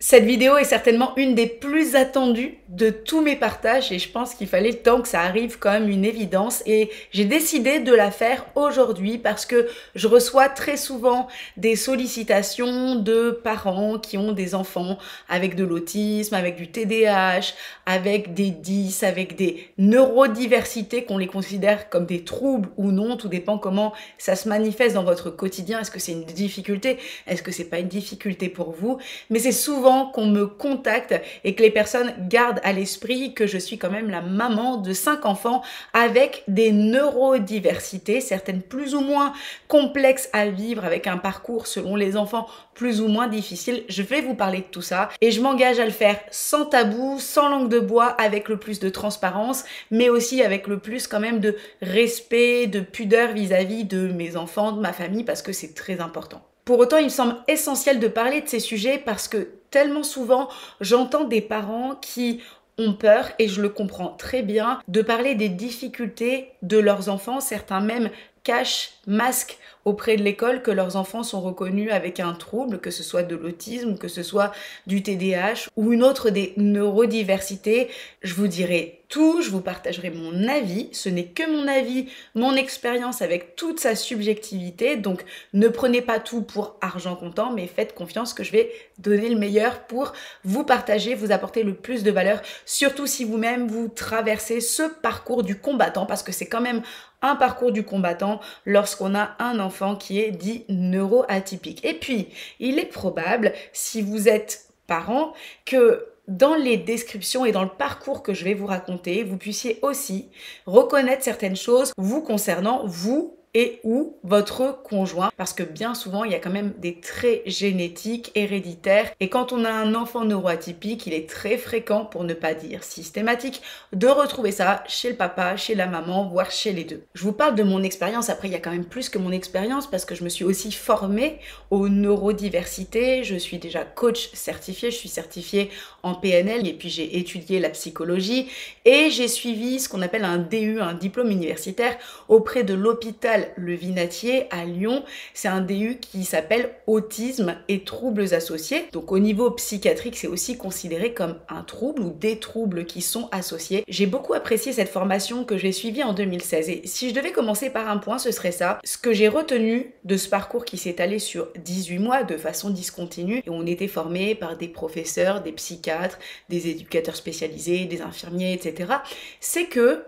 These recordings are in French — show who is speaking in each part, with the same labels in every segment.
Speaker 1: Cette vidéo est certainement une des plus attendues de tous mes partages et je pense qu'il fallait le temps que ça arrive comme une évidence et j'ai décidé de la faire aujourd'hui parce que je reçois très souvent des sollicitations de parents qui ont des enfants avec de l'autisme, avec du TDAH, avec des dys, avec des neurodiversités qu'on les considère comme des troubles ou non, tout dépend comment ça se manifeste dans votre quotidien. Est-ce que c'est une difficulté? Est-ce que c'est pas une difficulté pour vous? Mais c'est souvent qu'on me contacte et que les personnes gardent à l'esprit que je suis quand même la maman de 5 enfants avec des neurodiversités, certaines plus ou moins complexes à vivre avec un parcours selon les enfants plus ou moins difficile. Je vais vous parler de tout ça et je m'engage à le faire sans tabou, sans langue de bois, avec le plus de transparence, mais aussi avec le plus quand même de respect, de pudeur vis-à-vis de mes enfants, de ma famille, parce que c'est très important. Pour autant, il me semble essentiel de parler de ces sujets parce que tellement souvent, j'entends des parents qui ont peur, et je le comprends très bien, de parler des difficultés de leurs enfants. Certains même cachent, masquent auprès de l'école que leurs enfants sont reconnus avec un trouble, que ce soit de l'autisme, que ce soit du TDAH ou une autre des neurodiversités. Je vous dirai tout, je vous partagerai mon avis. Ce n'est que mon avis, mon expérience avec toute sa subjectivité. Donc ne prenez pas tout pour argent comptant, mais faites confiance que je vais donner le meilleur pour vous partager, vous apporter le plus de valeur, surtout si vous-même vous traversez ce parcours du combattant, parce que c'est quand même un parcours du combattant lorsqu'on a un enfant qui est dit neuroatypique. Et puis, il est probable, si vous êtes parent, que dans les descriptions et dans le parcours que je vais vous raconter, vous puissiez aussi reconnaître certaines choses vous concernant, vous et ou votre conjoint, parce que bien souvent il y a quand même des traits génétiques héréditaires et quand on a un enfant neuroatypique, il est très fréquent, pour ne pas dire systématique, de retrouver ça chez le papa, chez la maman, voire chez les deux. Je vous parle de mon expérience. Après il y a quand même plus que mon expérience parce que je me suis aussi formée aux neurodiversités, je suis déjà coach certifié, je suis certifiée en PNL et puis j'ai étudié la psychologie et j'ai suivi ce qu'on appelle un DU, un diplôme universitaire auprès de l'hôpital Le Vinatier à Lyon. C'est un DU qui s'appelle Autisme et troubles associés. Donc au niveau psychiatrique, c'est aussi considéré comme un trouble ou des troubles qui sont associés. J'ai beaucoup apprécié cette formation que j'ai suivie en 2016 et si je devais commencer par un point, ce serait ça. Ce que j'ai retenu de ce parcours qui s'est allé sur 18 mois de façon discontinue et on était formé par des professeurs, des psychiatres, des éducateurs spécialisés, des infirmiers, etc. C'est que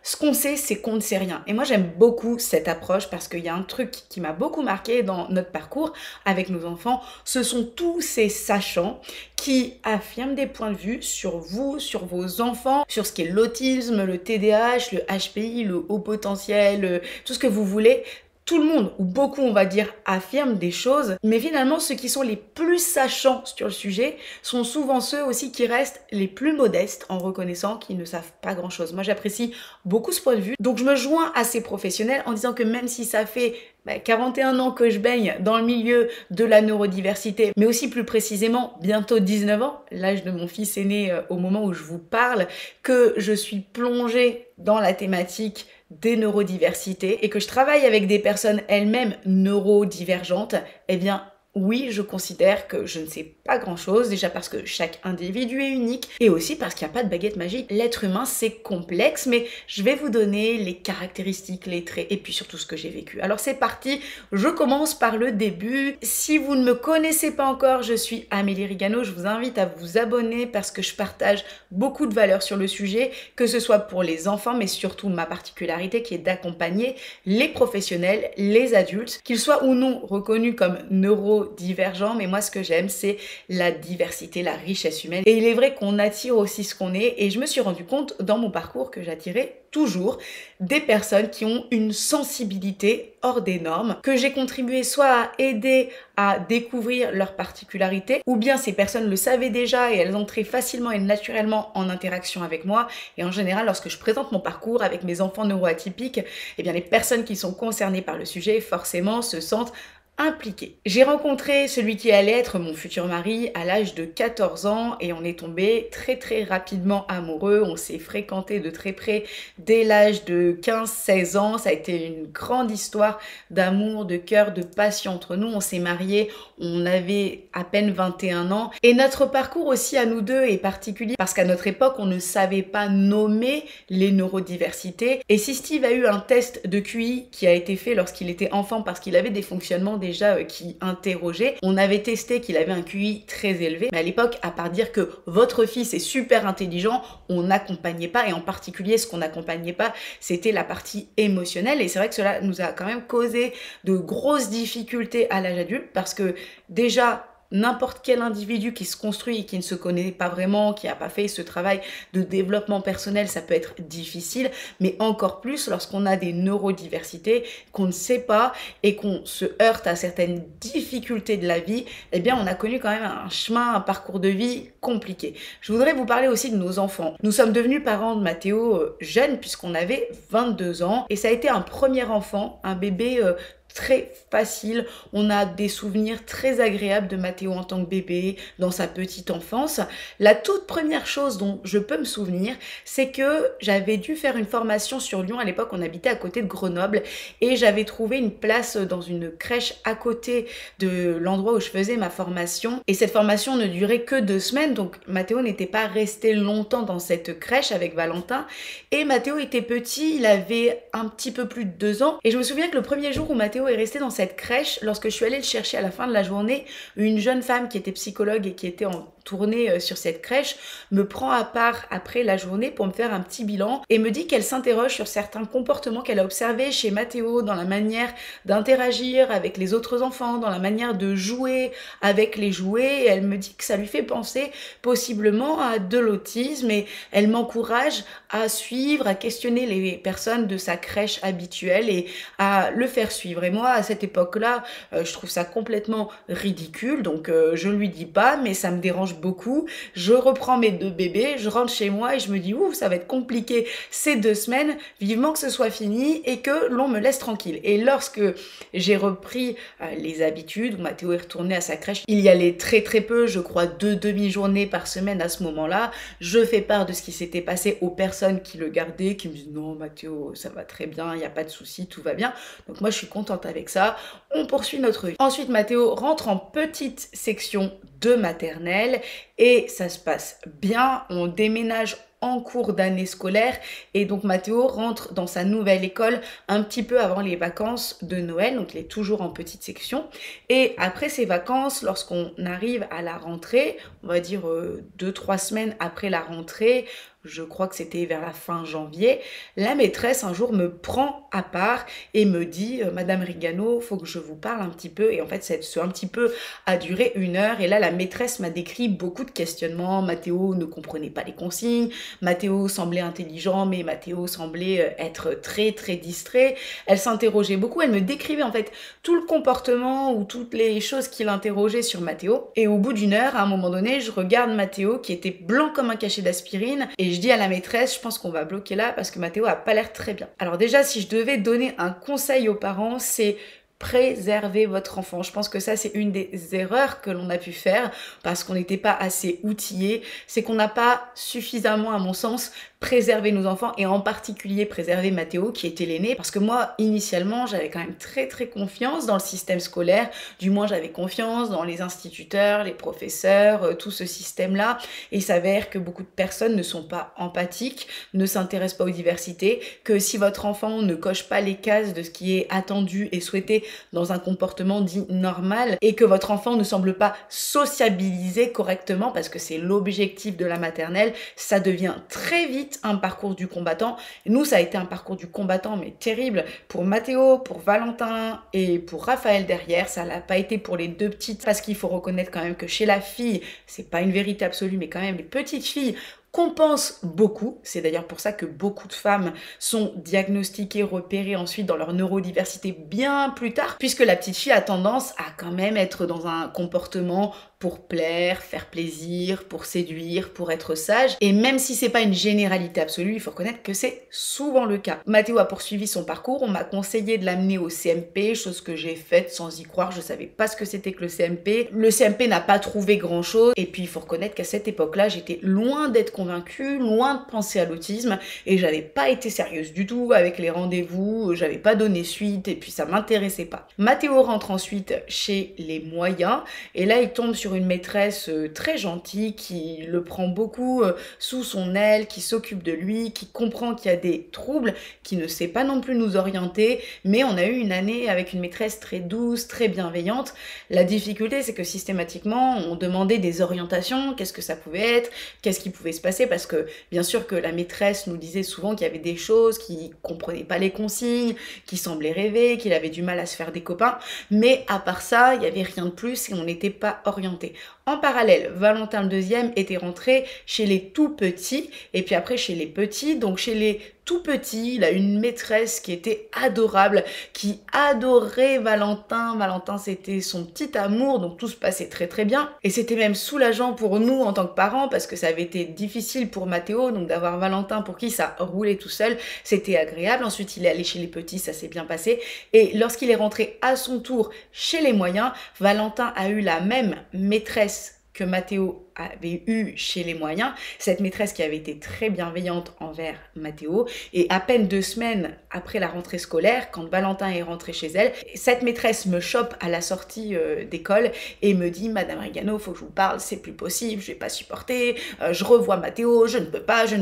Speaker 1: ce qu'on sait, c'est qu'on ne sait rien. Et moi, j'aime beaucoup cette approche parce qu'il y a un truc qui m'a beaucoup marqué dans notre parcours avec nos enfants. Ce sont tous ces sachants qui affirment des points de vue sur vous, sur vos enfants, sur ce qu'est l'autisme, le TDAH, le HPI, le haut potentiel, tout ce que vous voulez. Tout le monde, ou beaucoup on va dire, affirme des choses, mais finalement ceux qui sont les plus sachants sur le sujet sont souvent ceux aussi qui restent les plus modestes en reconnaissant qu'ils ne savent pas grand chose. Moi j'apprécie beaucoup ce point de vue, donc je me joins à ces professionnels en disant que même si ça fait 41 ans que je baigne dans le milieu de la neurodiversité, mais aussi plus précisément bientôt 19 ans, l'âge de mon fils est né au moment où je vous parle, que je suis plongée dans la thématique des neurodiversités et que je travaille avec des personnes elles-mêmes neurodivergentes, eh bien oui, je considère que je ne sais pas grand-chose, déjà parce que chaque individu est unique et aussi parce qu'il n'y a pas de baguette magique. L'être humain, c'est complexe, mais je vais vous donner les caractéristiques, les traits et puis surtout ce que j'ai vécu. Alors c'est parti, je commence par le début. Si vous ne me connaissez pas encore, je suis Amélie Rigano, je vous invite à vous abonner parce que je partage beaucoup de valeurs sur le sujet, que ce soit pour les enfants, mais surtout ma particularité qui est d'accompagner les professionnels, les adultes, qu'ils soient ou non reconnus comme neurodivergents, mais moi ce que j'aime c'est la diversité, la richesse humaine. Et il est vrai qu'on attire aussi ce qu'on est et je me suis rendu compte dans mon parcours que j'attirais toujours des personnes qui ont une sensibilité hors des normes, que j'ai contribué soit à aider à découvrir leurs particularités, ou bien ces personnes le savaient déjà et elles entraient facilement et naturellement en interaction avec moi. Et en général, lorsque je présente mon parcours avec mes enfants neuroatypiques, eh bien les personnes qui sont concernées par le sujet forcément se sentent impliquée. J'ai rencontré celui qui allait être mon futur mari à l'âge de 14 ans et on est tombé très rapidement amoureux. On s'est fréquenté de très près dès l'âge de 15-16 ans. Ça a été une grande histoire d'amour, de cœur, de passion entre nous. On s'est mariés, on avait à peine 21 ans. Et notre parcours aussi à nous deux est particulier parce qu'à notre époque, on ne savait pas nommer les neurodiversités. Et si Steve a eu un test de QI qui a été fait lorsqu'il était enfant parce qu'il avait des fonctionnements déjà qui interrogeaient, on avait testé qu'il avait un QI très élevé. Mais à l'époque, à part dire que votre fils est super intelligent, on n'accompagnait pas, et en particulier ce qu'on n'accompagnait pas, c'était la partie émotionnelle. Et c'est vrai que cela nous a quand même causé de grosses difficultés à l'âge adulte parce que déjà, n'importe quel individu qui se construit et qui ne se connaît pas vraiment, qui n'a pas fait ce travail de développement personnel, ça peut être difficile, mais encore plus lorsqu'on a des neurodiversités, qu'on ne sait pas et qu'on se heurte à certaines difficultés de la vie, eh bien on a connu quand même un chemin, un parcours de vie compliqué. Je voudrais vous parler aussi de nos enfants. Nous sommes devenus parents de Mathéo jeunes puisqu'on avait 22 ans et ça a été un premier enfant, un bébé très facile. On a des souvenirs très agréables de Mathéo en tant que bébé, dans sa petite enfance. La toute première chose dont je peux me souvenir, c'est que j'avais dû faire une formation sur Lyon. À l'époque, on habitait à côté de Grenoble et j'avais trouvé une place dans une crèche à côté de l'endroit où je faisais ma formation. Et cette formation ne durait que 2 semaines, donc Mathéo n'était pas resté longtemps dans cette crèche avec Valentin. Et Mathéo était petit, il avait un petit peu plus de 2 ans. Et je me souviens que le premier jour où Mathéo est resté dans cette crèche, lorsque je suis allée le chercher à la fin de la journée, une jeune femme qui était psychologue et qui était en tournée sur cette crèche me prend à part après la journée pour me faire un petit bilan et me dit qu'elle s'interroge sur certains comportements qu'elle a observés chez Mathéo, dans la manière d'interagir avec les autres enfants, dans la manière de jouer avec les jouets, et elle me dit que ça lui fait penser possiblement à de l'autisme et elle m'encourage à suivre, à questionner les personnes de sa crèche habituelle et à le faire suivre. Et moi, à cette époque-là, je trouve ça complètement ridicule, donc je lui dis pas, mais ça me dérange beaucoup. Je reprends mes 2 bébés, je rentre chez moi et je me dis ouf, ça va être compliqué ces 2 semaines, vivement que ce soit fini et que l'on me laisse tranquille. Et lorsque j'ai repris les habitudes, où Mathéo est retourné à sa crèche, il y allait très peu, je crois 2 demi-journées par semaine à ce moment-là, je fais part de ce qui s'était passé aux personnes qui le gardaient, qui me disent non Mathéo, ça va très bien, il n'y a pas de souci, tout va bien. Donc moi je suis contente avec ça, on poursuit notre vie. Ensuite Mathéo rentre en petite section de maternelle et ça se passe bien, on déménage en cours d'année scolaire et donc Mathéo rentre dans sa nouvelle école un petit peu avant les vacances de Noël, donc il est toujours en petite section et après ces vacances, lorsqu'on arrive à la rentrée, on va dire 2-3 semaines après la rentrée, je crois que c'était vers la fin janvier, la maîtresse un jour me prend à part et me dit Madame Rigano, faut que je vous parle un petit peu. Et en fait, ce un petit peu a duré 1 heure. Et là, la maîtresse m'a décrit beaucoup de questionnements. Mathéo ne comprenait pas les consignes. Mathéo semblait intelligent, mais Mathéo semblait être très distrait. Elle s'interrogeait beaucoup. Elle me décrivait en fait tout le comportement ou toutes les choses qui l'interrogeaient sur Mathéo. Et au bout d'1 heure, à un moment donné, je regarde Mathéo qui était blanc comme un cachet d'aspirine et je dis à la maîtresse, je pense qu'on va bloquer là parce que Mathéo a pas l'air très bien. Alors déjà, si je devais donner un conseil aux parents, c'est préserver votre enfant. Je pense que ça, c'est une des erreurs que l'on a pu faire parce qu'on n'était pas assez outillés. C'est qu'on n'a pas suffisamment, à mon sens, préservé nos enfants et en particulier préserver Mathéo qui était l'aîné parce que moi, initialement, j'avais quand même très confiance dans le système scolaire. Du moins, j'avais confiance dans les instituteurs, les professeurs, tout ce système-là. Et il s'avère que beaucoup de personnes ne sont pas empathiques, ne s'intéressent pas aux diversités, que si votre enfant ne coche pas les cases de ce qui est attendu et souhaité dans un comportement dit normal et que votre enfant ne semble pas sociabiliser correctement parce que c'est l'objectif de la maternelle, ça devient très vite un parcours du combattant. Et nous, ça a été un parcours du combattant mais terrible pour Mathéo, pour Valentin et pour Raphaël derrière. Ça l'a pas été pour les 2 petites parce qu'il faut reconnaître quand même que chez la fille, c'est pas une vérité absolue mais quand même les petites filles compense beaucoup. C'est d'ailleurs pour ça que beaucoup de femmes sont diagnostiquées, repérées ensuite dans leur neurodiversité bien plus tard, puisque la petite fille a tendance à quand même être dans un comportement pour plaire, faire plaisir, pour séduire, pour être sage. Et même si c'est pas une généralité absolue, il faut reconnaître que c'est souvent le cas. Mathéo a poursuivi son parcours, on m'a conseillé de l'amener au CMP, chose que j'ai faite sans y croire, je savais pas ce que c'était que le CMP. Le CMP n'a pas trouvé grand chose, et puis il faut reconnaître qu'à cette époque-là, j'étais loin d'être convaincue, loin de penser à l'autisme, et j'avais pas été sérieuse du tout avec les rendez-vous, j'avais pas donné suite, et puis ça m'intéressait pas. Mathéo rentre ensuite chez les moyens, et là il tombe sur une maîtresse très gentille qui le prend beaucoup sous son aile, qui s'occupe de lui, qui comprend qu'il y a des troubles, qui ne sait pas non plus nous orienter, mais on a eu une année avec une maîtresse très douce, très bienveillante. La difficulté, c'est que systématiquement, on demandait des orientations, qu'est-ce que ça pouvait être, qu'est-ce qui pouvait se passer, parce que bien sûr que la maîtresse nous disait souvent qu'il y avait des choses, qu'il comprenait pas les consignes, qu'il semblait rêver, qu'il avait du mal à se faire des copains, mais à part ça, il y avait rien de plus et on n'était pas orienté. En parallèle, Valentin le deuxième était rentré chez les tout petits, et puis après chez les petits, donc chez les tout petits, il a une maîtresse qui était adorable, qui adorait Valentin. Valentin, c'était son petit amour, donc tout se passait très très bien. Et c'était même soulageant pour nous en tant que parents, parce que ça avait été difficile pour Mathéo, donc d'avoir Valentin pour qui ça roulait tout seul, c'était agréable. Ensuite, il est allé chez les petits, ça s'est bien passé. Et lorsqu'il est rentré à son tour chez les moyens, Valentin a eu la même maîtresse que Mathéo avait eu chez les moyens, cette maîtresse qui avait été très bienveillante envers Mathéo, et à peine 2 semaines après la rentrée scolaire, quand Valentin est rentré chez elle, cette maîtresse me chope à la sortie d'école et me dit: Madame Rigano, faut que je vous parle, c'est plus possible, je vais pas supporter, je revois Mathéo, je ne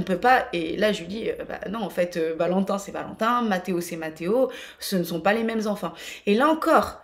Speaker 1: peux pas, et là je lui dis non, en fait, Valentin c'est Valentin, Mathéo c'est Mathéo, ce ne sont pas les mêmes enfants. Et là encore,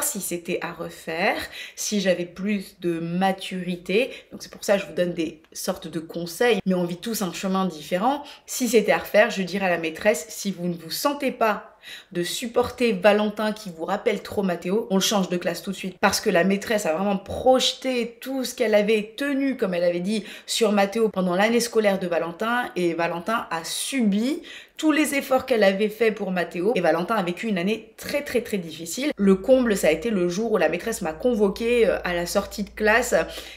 Speaker 1: si c'était à refaire, si j'avais plus de maturité, donc c'est pour ça que je vous donne des sortes de conseils, mais on vit tous un chemin différent. Si c'était à refaire, je dirais à la maîtresse: si vous ne vous sentez pas de supporter Valentin qui vous rappelle trop Mathéo, on le change de classe tout de suite. Parce que la maîtresse a vraiment projeté tout ce qu'elle avait tenu, comme elle avait dit, sur Mathéo pendant l'année scolaire de Valentin, et Valentin a subi tous les efforts qu'elle avait fait pour Mathéo, et Valentin a vécu une année très très très difficile. Le comble, ça a été le jour où la maîtresse m'a convoquée à la sortie de classe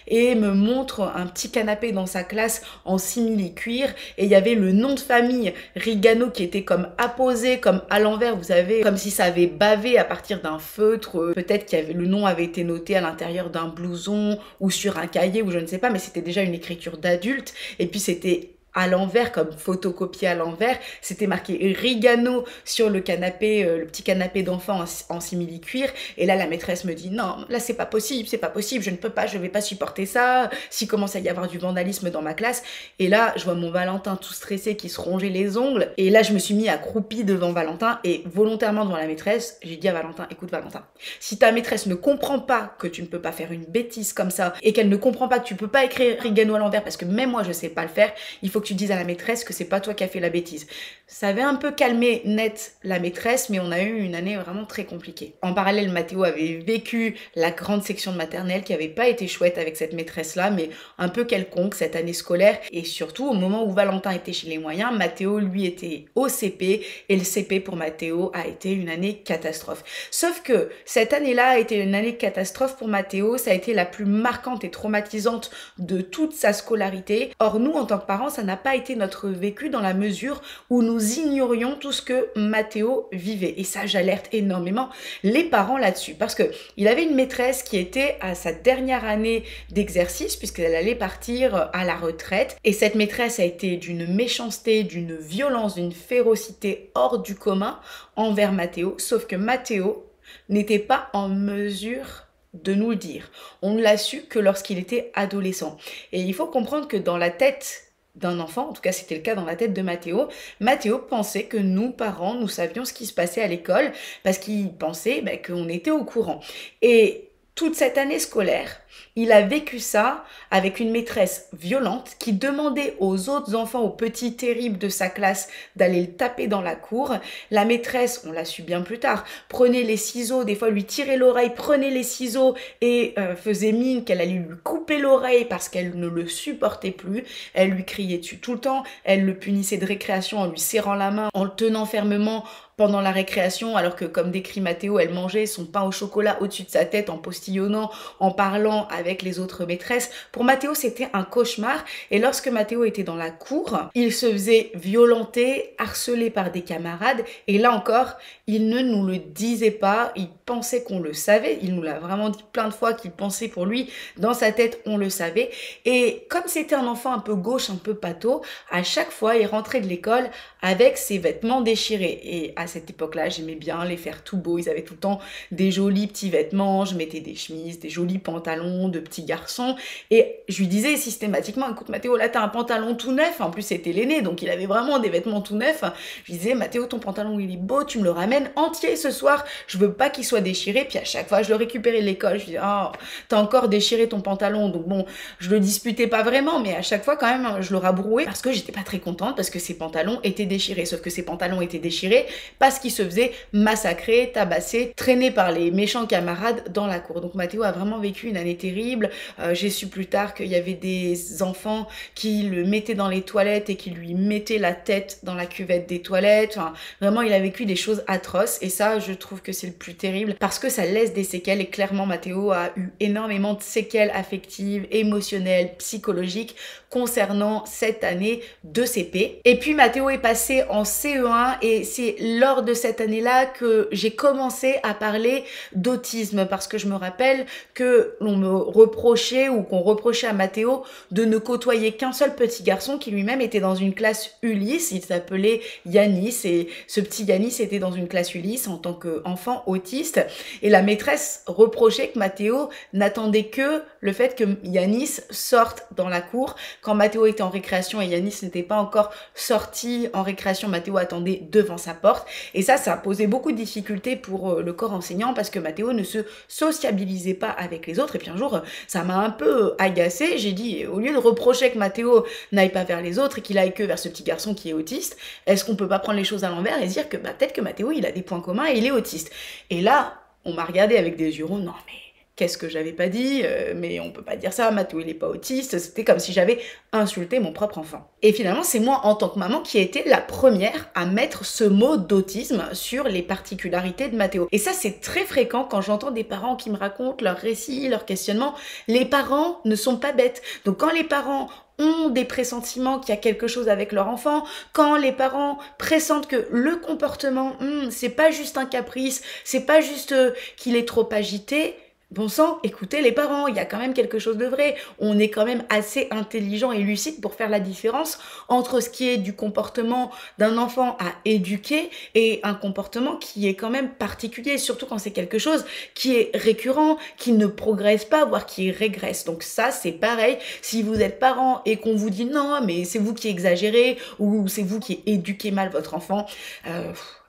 Speaker 1: et me montre un petit canapé dans sa classe en simili-cuir, et il y avait le nom de famille Rigano qui était comme apposé, comme à l'envers, vous savez, comme si ça avait bavé à partir d'un feutre, peut-être que le nom avait été noté à l'intérieur d'un blouson ou sur un cahier ou je ne sais pas, mais c'était déjà une écriture d'adulte, et puis c'était à l'envers, comme photocopié à l'envers, c'était marqué Rigano sur le canapé, le petit canapé d'enfant en simili-cuir, et là la maîtresse me dit: non, là c'est pas possible, je ne peux pas, je vais pas supporter ça, s'il commence à y avoir du vandalisme dans ma classe. Et là je vois mon Valentin tout stressé qui se rongeait les ongles, et là je me suis mis accroupie devant Valentin, et volontairement devant la maîtresse, j'ai dit à Valentin: écoute Valentin, si ta maîtresse ne comprend pas que tu ne peux pas faire une bêtise comme ça, et qu'elle ne comprend pas que tu peux pas écrire Rigano à l'envers, parce que même moi je sais pas le faire, il faut que tu dises à la maîtresse que c'est pas toi qui as fait la bêtise. Ça avait un peu calmé net la maîtresse, mais on a eu une année vraiment très compliquée. En parallèle, Mathéo avait vécu la grande section de maternelle qui avait pas été chouette avec cette maîtresse-là, mais un peu quelconque cette année scolaire. Et surtout, au moment où Valentin était chez les moyens, Mathéo, lui, était au CP, et le CP pour Mathéo a été une année catastrophe. Sauf que cette année-là a été une année catastrophe pour Mathéo, ça a été la plus marquante et traumatisante de toute sa scolarité. Or, nous, en tant que parents, ça n'a pas été notre vécu dans la mesure où nous ignorions tout ce que Mathéo vivait. Et ça, j'alerte énormément les parents là-dessus, parce que il avait une maîtresse qui était à sa dernière année d'exercice, puisqu'elle allait partir à la retraite, et cette maîtresse a été d'une méchanceté, d'une violence, d'une férocité hors du commun envers Mathéo, sauf que Mathéo n'était pas en mesure de nous le dire. On ne l'a su que lorsqu'il était adolescent. Et il faut comprendre que dans la tête d'un enfant, en tout cas c'était le cas dans la tête de Mathéo, Mathéo pensait que nous, parents, nous savions ce qui se passait à l'école, parce qu'il pensait qu'on était au courant. Et toute cette année scolaire, il a vécu ça avec une maîtresse violente qui demandait aux autres enfants, aux petits terribles de sa classe, d'aller le taper dans la cour. La maîtresse, on l'a su bien plus tard, prenait les ciseaux, des fois lui tirait l'oreille, prenait les ciseaux et faisait mine qu'elle allait lui couper l'oreille parce qu'elle ne le supportait plus. Elle lui criait dessus tout le temps, elle le punissait de récréation en lui serrant la main, en le tenant fermement pendant la récréation, alors que, comme décrit Mathéo, elle mangeait son pain au chocolat au-dessus de sa tête en postillonnant, en parlant comportement avec les autres maîtresses. Pour Mathéo, c'était un cauchemar. Et lorsque Mathéo était dans la cour, il se faisait violenter, harceler par des camarades. Et là encore, il ne nous le disait pas. Il pensait qu'on le savait. Il nous l'a vraiment dit plein de fois qu'il pensait pour lui. Dans sa tête, on le savait. Et comme c'était un enfant un peu gauche, un peu pâteau, à chaque fois, il rentrait de l'école avec ses vêtements déchirés. Et à cette époque-là, j'aimais bien les faire tout beaux. Ils avaient tout le temps des jolis petits vêtements. Je mettais des chemises, des jolis pantalons de petits garçons. Et je lui disais systématiquement, écoute Mathéo, là t'as un pantalon tout neuf. En plus c'était l'aîné, donc il avait vraiment des vêtements tout neufs. Je lui disais, Mathéo, ton pantalon il est beau, tu me le ramènes entier ce soir. Je veux pas qu'il soit déchiré. Puis à chaque fois, je le récupérais de l'école. Je lui disais, oh, t'as encore déchiré ton pantalon. Donc bon, je le disputais pas vraiment, mais à chaque fois quand même, je le rabrouais parce que j'étais pas très contente parce que ses pantalons étaient déchirés. Sauf que ses pantalons étaient déchirés parce qu'il se faisait massacrer, tabasser, traîner par les méchants camarades dans la cour. Donc Mathéo a vraiment vécu une année terrible. J'ai su plus tard qu'il y avait des enfants qui le mettaient dans les toilettes et qui lui mettaient la tête dans la cuvette des toilettes. Enfin, vraiment, il a vécu des choses atroces et ça, je trouve que c'est le plus terrible parce que ça laisse des séquelles et clairement, Mathéo a eu énormément de séquelles affectives, émotionnelles, psychologiques concernant cette année de CP. Et puis Mathéo est passé en CE1 et c'est lors de cette année-là que j'ai commencé à parler d'autisme parce que je me rappelle que l'on me reprochait ou qu'on reprochait à Mathéo de ne côtoyer qu'un seul petit garçon qui lui-même était dans une classe Ulysse. Il s'appelait Yanis et ce petit Yanis était dans une classe Ulysse en tant qu'enfant autiste et la maîtresse reprochait que Mathéo n'attendait que le fait que Yanis sorte dans la cour. Quand Mathéo était en récréation et Yanis n'était pas encore sorti en récréation, Mathéo attendait devant sa porte et ça a posé beaucoup de difficultés pour le corps enseignant parce que Mathéo ne se sociabilisait pas avec les autres et puis un jour ça m'a un peu agacée. J'ai dit, au lieu de reprocher que Mathéo n'aille pas vers les autres et qu'il aille que vers ce petit garçon qui est autiste, est-ce qu'on peut pas prendre les choses à l'envers et se dire que peut-être que Mathéo il a des points communs et il est autiste. Et là on m'a regardé avec des yeux ronds, non mais qu'est-ce que j'avais pas dit, mais on peut pas dire ça, Mathéo il est pas autiste, c'était comme si j'avais insulté mon propre enfant. Et finalement c'est moi en tant que maman qui ai été la première à mettre ce mot d'autisme sur les particularités de Mathéo. Et ça c'est très fréquent quand j'entends des parents qui me racontent leurs récits, leurs questionnements. Les parents ne sont pas bêtes. Donc quand les parents ont des pressentiments qu'il y a quelque chose avec leur enfant, quand les parents pressentent que le comportement, c'est pas juste un caprice, c'est pas juste qu'il est trop agité, bon sang, écoutez les parents, il y a quand même quelque chose de vrai. On est quand même assez intelligent et lucide pour faire la différence entre ce qui est du comportement d'un enfant à éduquer et un comportement qui est quand même particulier, surtout quand c'est quelque chose qui est récurrent, qui ne progresse pas, voire qui régresse. Donc ça, c'est pareil. Si vous êtes parent et qu'on vous dit non, mais c'est vous qui exagérez ou c'est vous qui éduquez mal votre enfant,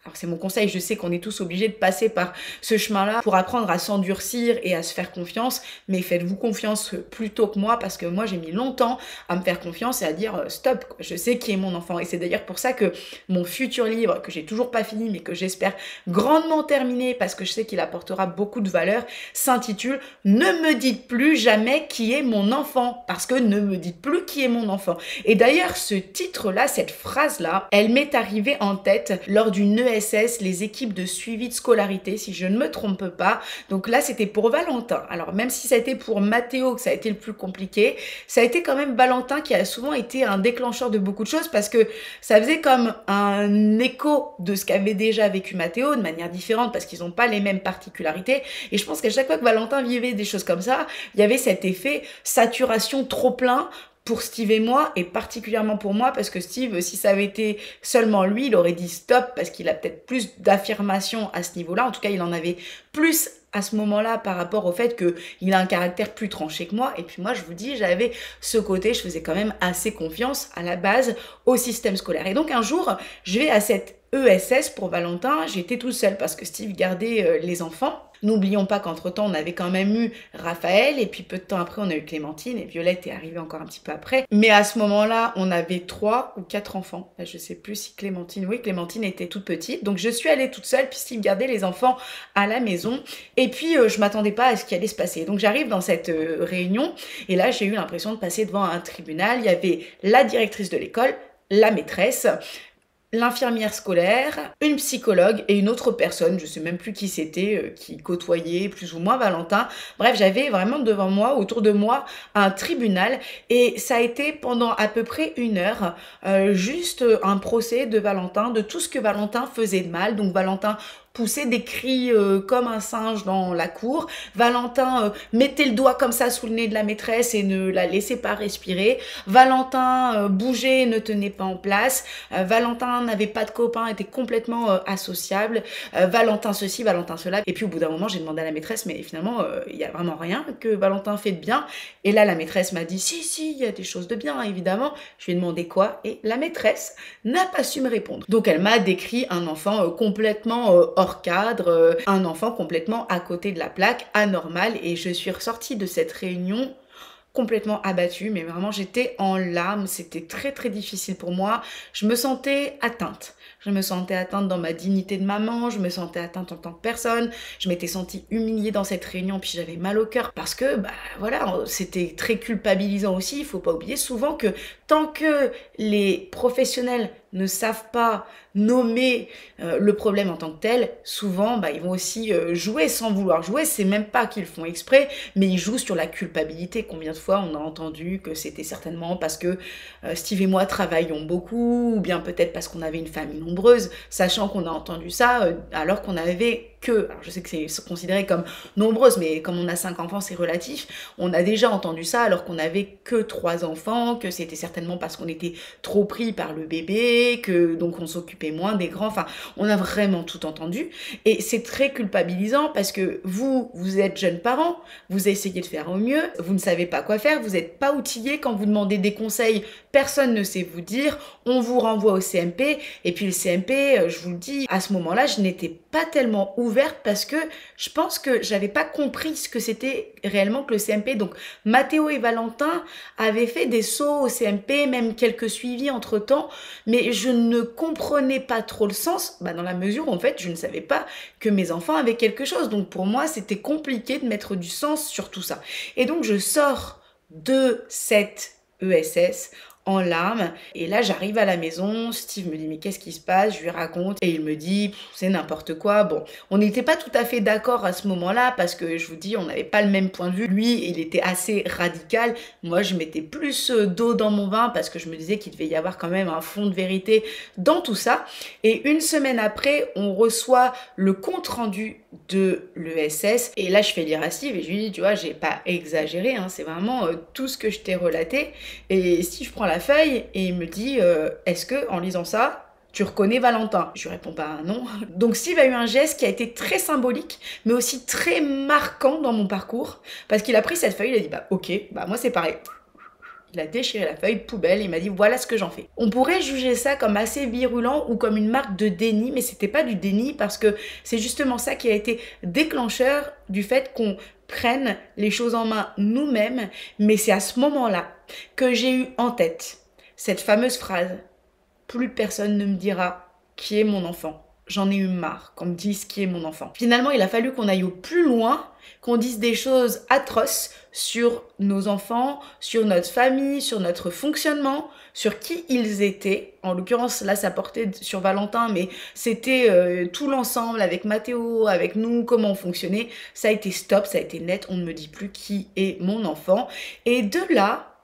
Speaker 1: alors c'est mon conseil, je sais qu'on est tous obligés de passer par ce chemin-là pour apprendre à s'endurcir et à se faire confiance, mais faites-vous confiance plutôt que moi parce que moi j'ai mis longtemps à me faire confiance et à dire stop, quoi. Je sais qui est mon enfant et c'est d'ailleurs pour ça que mon futur livre, que j'ai toujours pas fini mais que j'espère grandement terminer parce que je sais qu'il apportera beaucoup de valeur, s'intitule « Ne me dites plus jamais qui est mon enfant » parce que ne me dites plus qui est mon enfant. Et d'ailleurs ce titre-là, cette phrase-là, elle m'est arrivée en tête lors d'une ESS, les équipes de suivi de scolarité, si je ne me trompe pas. Donc là, c'était pour Valentin. Alors même si ça a été pour Mathéo que ça a été le plus compliqué, ça a été quand même Valentin qui a souvent été un déclencheur de beaucoup de choses parce que ça faisait comme un écho de ce qu'avait déjà vécu Mathéo de manière différente parce qu'ils n'ont pas les mêmes particularités. Et je pense qu'à chaque fois que Valentin vivait des choses comme ça, il y avait cet effet saturation trop plein pour Steve et moi, et particulièrement pour moi, parce que Steve, si ça avait été seulement lui, il aurait dit stop, parce qu'il a peut-être plus d'affirmation à ce niveau-là. En tout cas, il en avait plus à ce moment-là par rapport au fait qu'il a un caractère plus tranché que moi. Et puis moi, je vous dis, j'avais ce côté, je faisais quand même assez confiance à la base au système scolaire. Et donc un jour, je vais à cette ESS pour Valentin, j'étais toute seule parce que Steve gardait les enfants. N'oublions pas qu'entre-temps, on avait quand même eu Raphaël et puis peu de temps après, on a eu Clémentine et Violette est arrivée encore un petit peu après. Mais à ce moment-là, on avait 3 ou 4 enfants. Là, je sais plus si Clémentine... Oui, Clémentine était toute petite. Donc, je suis allée toute seule puis Steve gardait les enfants à la maison. Et puis, je m'attendais pas à ce qui allait se passer. Donc, j'arrive dans cette réunion et là, j'ai eu l'impression de passer devant un tribunal. Il y avait la directrice de l'école, la maîtresse, l'infirmière scolaire, une psychologue et une autre personne, je sais même plus qui c'était, qui côtoyait plus ou moins Valentin. Bref, j'avais vraiment devant moi, autour de moi, un tribunal et ça a été pendant à peu près 1 heure, juste un procès de Valentin, de tout ce que Valentin faisait de mal. Donc Valentin poussait des cris comme un singe dans la cour. Valentin mettait le doigt comme ça sous le nez de la maîtresse et ne la laissait pas respirer. Valentin bougeait et ne tenait pas en place. Valentin n'avait pas de copain, était complètement associable. Valentin ceci, Valentin cela. Et puis au bout d'un moment, j'ai demandé à la maîtresse, mais finalement, il y a vraiment rien que Valentin fait de bien. Et là, la maîtresse m'a dit, si, il y a des choses de bien, évidemment. Je lui ai demandé quoi et la maîtresse n'a pas su me répondre. Donc elle m'a décrit un enfant complètement hors cadre, un enfant complètement à côté de la plaque, anormal, et je suis ressortie de cette réunion complètement abattue, mais vraiment j'étais en larmes, c'était très très difficile pour moi, je me sentais atteinte. Je me sentais atteinte dans ma dignité de maman, je me sentais atteinte en tant que personne, je m'étais sentie humiliée dans cette réunion, puis j'avais mal au cœur parce que, bah voilà, c'était très culpabilisant aussi. Il faut pas oublier souvent que tant que les professionnels ne savent pas nommer le problème en tant que tel, souvent bah, ils vont aussi jouer sans vouloir jouer, c'est même pas qu'ils font exprès, mais ils jouent sur la culpabilité. Combien de fois on a entendu que c'était certainement parce que Steve et moi travaillions beaucoup, ou bien peut-être parce qu'on avait une famille nombreuse, sachant qu'on a entendu ça alors qu'on avait que, alors je sais que c'est considéré comme nombreuse, mais comme on a 5 enfants, c'est relatif, on a déjà entendu ça alors qu'on avait que 3 enfants, que c'était certainement parce qu'on était trop pris par le bébé, que donc on s'occupait moins des grands, enfin on a vraiment tout entendu, et c'est très culpabilisant parce que vous êtes jeunes parents, vous essayez de faire au mieux, vous ne savez pas quoi faire, vous n'êtes pas outillés, quand vous demandez des conseils, personne ne sait vous dire, on vous renvoie au CMP, et puis le CMP, je vous le dis, à ce moment-là, je n'étais pas tellement ouverte parce que je pense que j'avais pas compris ce que c'était réellement que le CMP. Donc Mathéo et Valentin avaient fait des sauts au CMP, même quelques suivis entre temps, mais je ne comprenais pas trop le sens, dans la mesure où en fait je ne savais pas que mes enfants avaient quelque chose. Donc pour moi c'était compliqué de mettre du sens sur tout ça. Et donc je sors de cette ESS en larmes, et là j'arrive à la maison, Steve me dit mais qu'est-ce qui se passe, je lui raconte et il me dit c'est n'importe quoi. Bon, on n'était pas tout à fait d'accord à ce moment-là parce que je vous dis on n'avait pas le même point de vue. Lui il était assez radical, moi je mettais plus d'eau dans mon vin parce que je me disais qu'il devait y avoir quand même un fond de vérité dans tout ça. Et 1 semaine après on reçoit le compte rendu de l'ESS et là je fais lire à Steve et je lui dis tu vois j'ai pas exagéré, hein, c'est vraiment tout ce que je t'ai relaté. Et Steve prend la feuille et il me dit est-ce que en lisant ça tu reconnais Valentin? Je lui réponds pas non. Donc Steve a eu un geste qui a été très symbolique mais aussi très marquant dans mon parcours parce qu'il a pris cette feuille, il a dit bah ok, bah moi c'est pareil. Il a déchiré la feuille, poubelle, il m'a dit voilà ce que j'en fais. On pourrait juger ça comme assez virulent ou comme une marque de déni, mais c'était pas du déni parce que c'est justement ça qui a été déclencheur du fait qu'on prenne les choses en main nous-mêmes. Mais c'est à ce moment-là que j'ai eu en tête cette fameuse phrase: plus personne ne me dira qui est mon enfant. J'en ai eu marre qu'on me dise qui est mon enfant. Finalement, il a fallu qu'on aille au plus loin, qu'on dise des choses atroces sur nos enfants, sur notre famille, sur notre fonctionnement, sur qui ils étaient. En l'occurrence, là, ça portait sur Valentin, mais c'était tout l'ensemble avec Mathéo, avec nous, comment on fonctionnait. Ça a été stop, ça a été net, on ne me dit plus qui est mon enfant. Et de là,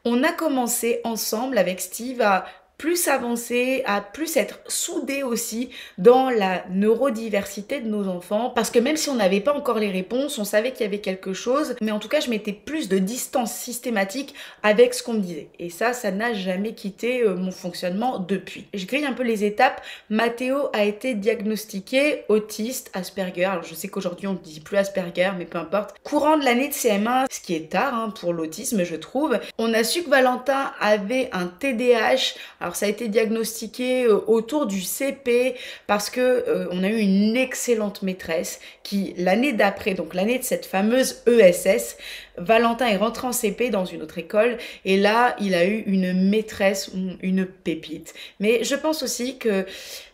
Speaker 1: on a commencé ensemble avec Steve à plus avancer, à plus être soudés aussi dans la neurodiversité de nos enfants. Parce que même si on n'avait pas encore les réponses, on savait qu'il y avait quelque chose. Mais en tout cas, je mettais plus de distance systématique avec ce qu'on me disait. Et ça n'a jamais quitté mon fonctionnement depuis. Je grille un peu les étapes. Mathéo a été diagnostiqué autiste, Asperger. Alors je sais qu'aujourd'hui on ne dit plus Asperger, mais peu importe. Courant de l'année de CM1, ce qui est tard hein, pour l'autisme, je trouve. On a su que Valentin avait un TDAH. Alors ça a été diagnostiqué autour du CP parce que on a eu une excellente maîtresse qui l'année d'après, donc l'année de cette fameuse ESS, Valentin est rentré en CP dans une autre école et là, il a eu une maîtresse, une pépite. Mais je pense aussi que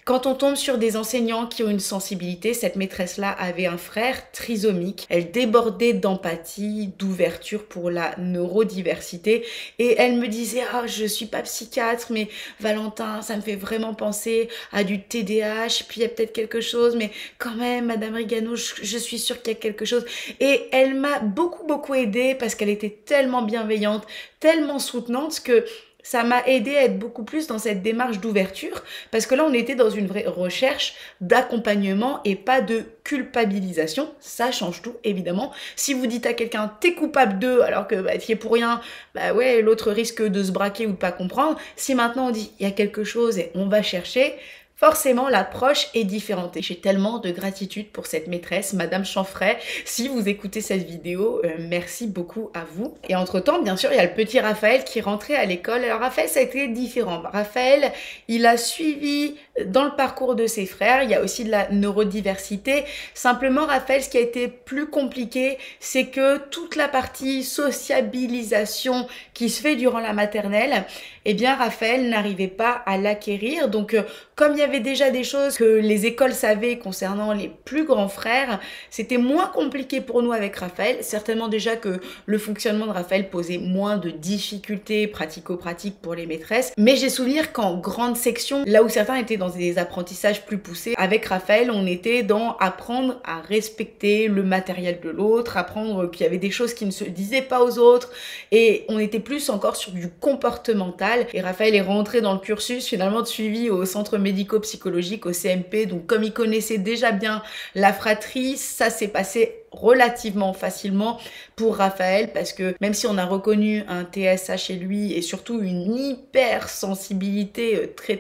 Speaker 1: quand on tombe sur des enseignants qui ont une sensibilité, cette maîtresse-là avait un frère trisomique. Elle débordait d'empathie, d'ouverture pour la neurodiversité. Et elle me disait, ah, je suis pas psychiatre, mais Valentin, ça me fait vraiment penser à du TDAH, puis il y a peut-être quelque chose, mais quand même, Madame Rigano, je suis sûre qu'il y a quelque chose. Et elle m'a beaucoup aidée parce qu'elle était tellement bienveillante, tellement soutenante que ça m'a aidé à être beaucoup plus dans cette démarche d'ouverture parce que là, on était dans une vraie recherche d'accompagnement et pas de culpabilisation. Ça change tout, évidemment. Si vous dites à quelqu'un, t'es coupable d'eux alors que t'y es pour rien, bah ouais, l'autre risque de se braquer ou de pas comprendre. Si maintenant on dit, il y a quelque chose et on va chercher, forcément, l'approche est différente. Et j'ai tellement de gratitude pour cette maîtresse, Madame Chanfray. Si vous écoutez cette vidéo, merci beaucoup à vous. Et entre-temps, bien sûr, il y a le petit Raphaël qui est rentré à l'école. Alors Raphaël, ça a été différent. Raphaël, il a suivi dans le parcours de ses frères. Il y a aussi de la neurodiversité. Simplement, Raphaël, ce qui a été plus compliqué, c'est que toute la partie sociabilisation qui se fait durant la maternelle, eh bien, Raphaël n'arrivait pas à l'acquérir. Donc, comme il y avait déjà des choses que les écoles savaient concernant les plus grands frères, c'était moins compliqué pour nous avec Raphaël. Certainement déjà que le fonctionnement de Raphaël posait moins de difficultés pratico-pratiques pour les maîtresses. Mais j'ai souvenir qu'en grande section, là où certains étaient dans des apprentissages plus poussés, avec Raphaël, on était dans apprendre à respecter le matériel de l'autre, apprendre qu'il y avait des choses qui ne se disaient pas aux autres, et on était plus encore sur du comportemental. Et Raphaël est rentré dans le cursus finalement de suivi au centre médico-psychologique, au CMP. Donc comme il connaissait déjà bien la fratrie, ça s'est passé relativement facilement pour Raphaël parce que même si on a reconnu un TSA chez lui et surtout une hypersensibilité très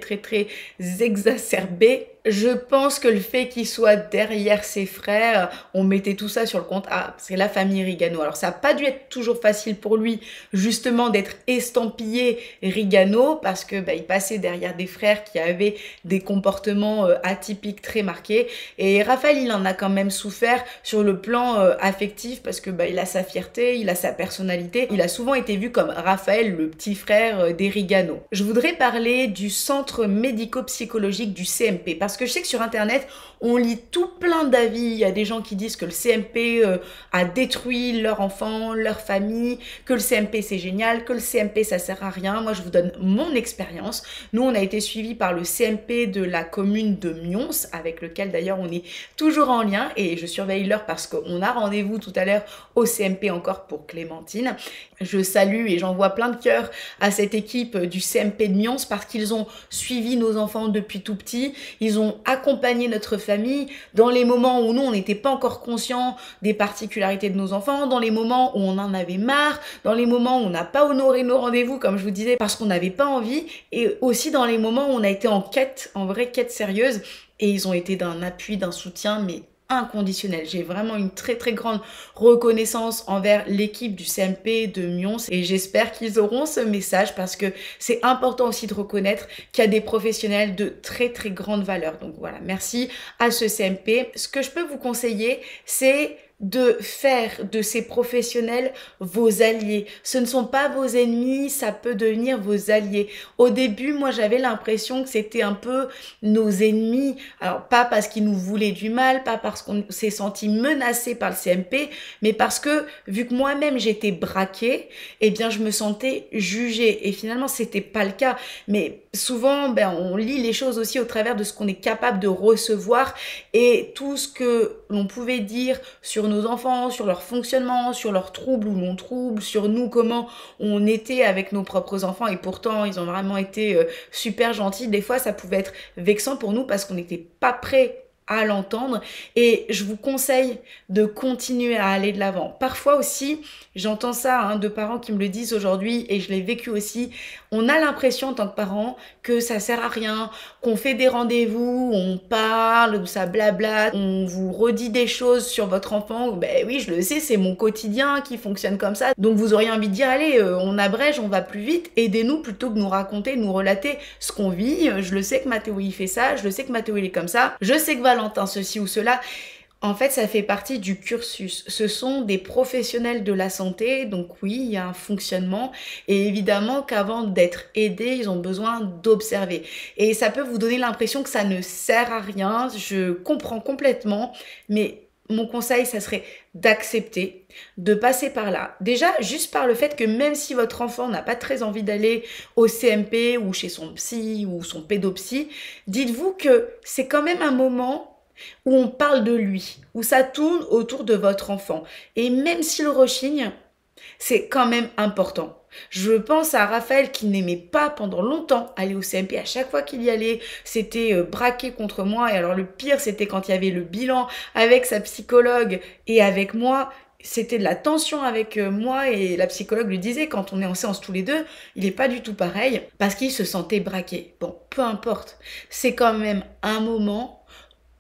Speaker 1: exacerbée, je pense que le fait qu'il soit derrière ses frères, on mettait tout ça sur le compte, ah, c'est la famille Rigano. Alors ça n'a pas dû être toujours facile pour lui justement d'être estampillé Rigano parce que il passait derrière des frères qui avaient des comportements atypiques très marqués. Et Raphaël, il en a quand même souffert sur le plan affectif parce que il a sa fierté, il a sa personnalité. Il a souvent été vu comme Raphaël, le petit frère des Rigano. Je voudrais parler du centre médico-psychologique du CMP parce que je sais que sur internet on lit tout plein d'avis. Il y a des gens qui disent que le CMP a détruit leur enfant, leur famille, que le CMP c'est génial, que le CMP ça sert à rien. Moi je vous donne mon expérience. Nous on a été suivis par le CMP de la commune de Mions, avec lequel d'ailleurs on est toujours en lien et je surveille l'heure parce qu'on a rendez-vous tout à l'heure au CMP encore pour Clémentine. Je salue et j'envoie plein de cœurs à cette équipe du CMP de Mions parce qu'ils ont suivi nos enfants depuis tout petit. Ils ont accompagné notre famille dans les moments où nous, on n'était pas encore conscients des particularités de nos enfants, dans les moments où on en avait marre, dans les moments où on n'a pas honoré nos rendez-vous, comme je vous disais, parce qu'on n'avait pas envie, et aussi dans les moments où on a été en quête, en vraie quête sérieuse, et ils ont été d'un appui, d'un soutien, mais inconditionnel. J'ai vraiment une très grande reconnaissance envers l'équipe du CMP de Mions et j'espère qu'ils auront ce message parce que c'est important aussi de reconnaître qu'il y a des professionnels de très grande valeur. Donc voilà, merci à ce CMP. Ce que je peux vous conseiller, c'est de faire de ces professionnels vos alliés. Ce ne sont pas vos ennemis, ça peut devenir vos alliés. Au début, moi, j'avais l'impression que c'était un peu nos ennemis. Alors, pas parce qu'ils nous voulaient du mal, pas parce qu'on s'est senti menacé par le CMP, mais parce que, vu que moi-même, j'étais braquée, eh bien, je me sentais jugée. Et finalement, c'était pas le cas. Mais souvent, on lit les choses aussi au travers de ce qu'on est capable de recevoir et tout ce que l'on pouvait dire sur nos enfants, sur leur fonctionnement, sur leurs troubles ou non-troubles, sur nous, comment on était avec nos propres enfants et pourtant ils ont vraiment été super gentils. Des fois ça pouvait être vexant pour nous parce qu'on n'était pas prêts à l'entendre et je vous conseille de continuer à aller de l'avant. Parfois aussi, j'entends ça de parents qui me le disent aujourd'hui et je l'ai vécu aussi, on a l'impression en tant que parent que ça sert à rien, qu'on fait des rendez-vous, on parle, ou ça blabla, on vous redit des choses sur votre enfant, oui je le sais, c'est mon quotidien qui fonctionne comme ça, donc vous auriez envie de dire allez, on abrège, on va plus vite, aidez-nous plutôt que de nous raconter, nous relater ce qu'on vit. Je le sais que Mathéo il fait ça, je le sais que Mathéo il est comme ça, je sais que Valentin ceci ou cela. En fait, ça fait partie du cursus. Ce sont des professionnels de la santé, donc oui, il y a un fonctionnement. Et évidemment qu'avant d'être aidés, ils ont besoin d'observer. Et ça peut vous donner l'impression que ça ne sert à rien. Je comprends complètement, mais mon conseil, ça serait d'accepter, de passer par là. Déjà, juste par le fait que même si votre enfant n'a pas très envie d'aller au CMP ou chez son psy ou son pédopsie, dites-vous que c'est quand même un moment où on parle de lui, où ça tourne autour de votre enfant. Et même s'il rechigne, c'est quand même important. Je pense à Raphaël qui n'aimait pas pendant longtemps aller au CMP. À chaque fois qu'il y allait, c'était braqué contre moi. Et alors le pire, c'était quand il y avait le bilan avec sa psychologue et avec moi. C'était de la tension avec moi et la psychologue lui disait quand on est en séance tous les deux, il n'est pas du tout pareil parce qu'il se sentait braqué. Bon, peu importe. C'est quand même un moment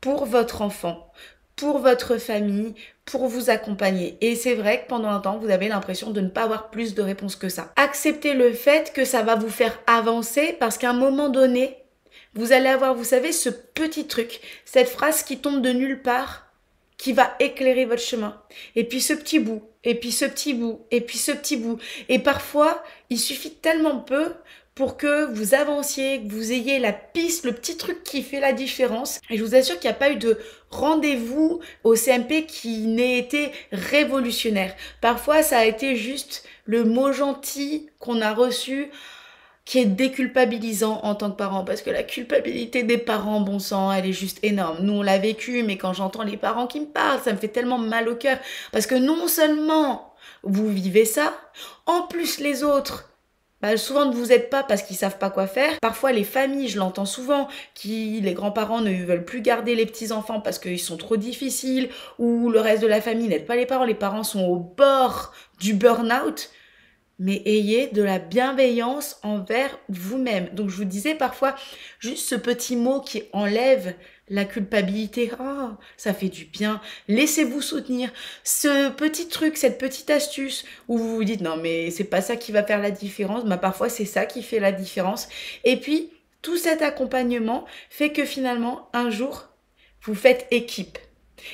Speaker 1: pour votre enfant, pour votre famille, pour vous accompagner. Et c'est vrai que pendant un temps, vous avez l'impression de ne pas avoir plus de réponses que ça. Acceptez le fait que ça va vous faire avancer parce qu'à un moment donné, vous allez avoir, vous savez, ce petit truc, cette phrase qui tombe de nulle part, qui va éclairer votre chemin. Et puis ce petit bout, et puis ce petit bout, et puis ce petit bout. Et parfois, il suffit tellement peu pour que vous avanciez, que vous ayez la piste, le petit truc qui fait la différence. Et je vous assure qu'il n'y a pas eu de rendez-vous au CMP qui n'ait été révolutionnaire. Parfois, ça a été juste le mot gentil qu'on a reçu qui est déculpabilisant en tant que parent, parce que la culpabilité des parents, bon sang, elle est juste énorme. Nous, on l'a vécu, mais quand j'entends les parents qui me parlent, ça me fait tellement mal au cœur, parce que non seulement vous vivez ça, en plus les autres, souvent ne vous aident pas parce qu'ils savent pas quoi faire. Parfois les familles, je l'entends souvent, les grands-parents ne veulent plus garder les petits-enfants parce qu'ils sont trop difficiles, ou le reste de la famille n'aide pas les parents sont au bord du burn-out. Mais ayez de la bienveillance envers vous-même. Donc je vous disais parfois, juste ce petit mot qui enlève la culpabilité, oh, ça fait du bien, laissez-vous soutenir. Ce petit truc, cette petite astuce où vous vous dites, non mais c'est pas ça qui va faire la différence, parfois c'est ça qui fait la différence. Et puis, tout cet accompagnement fait que finalement, un jour, vous faites équipe.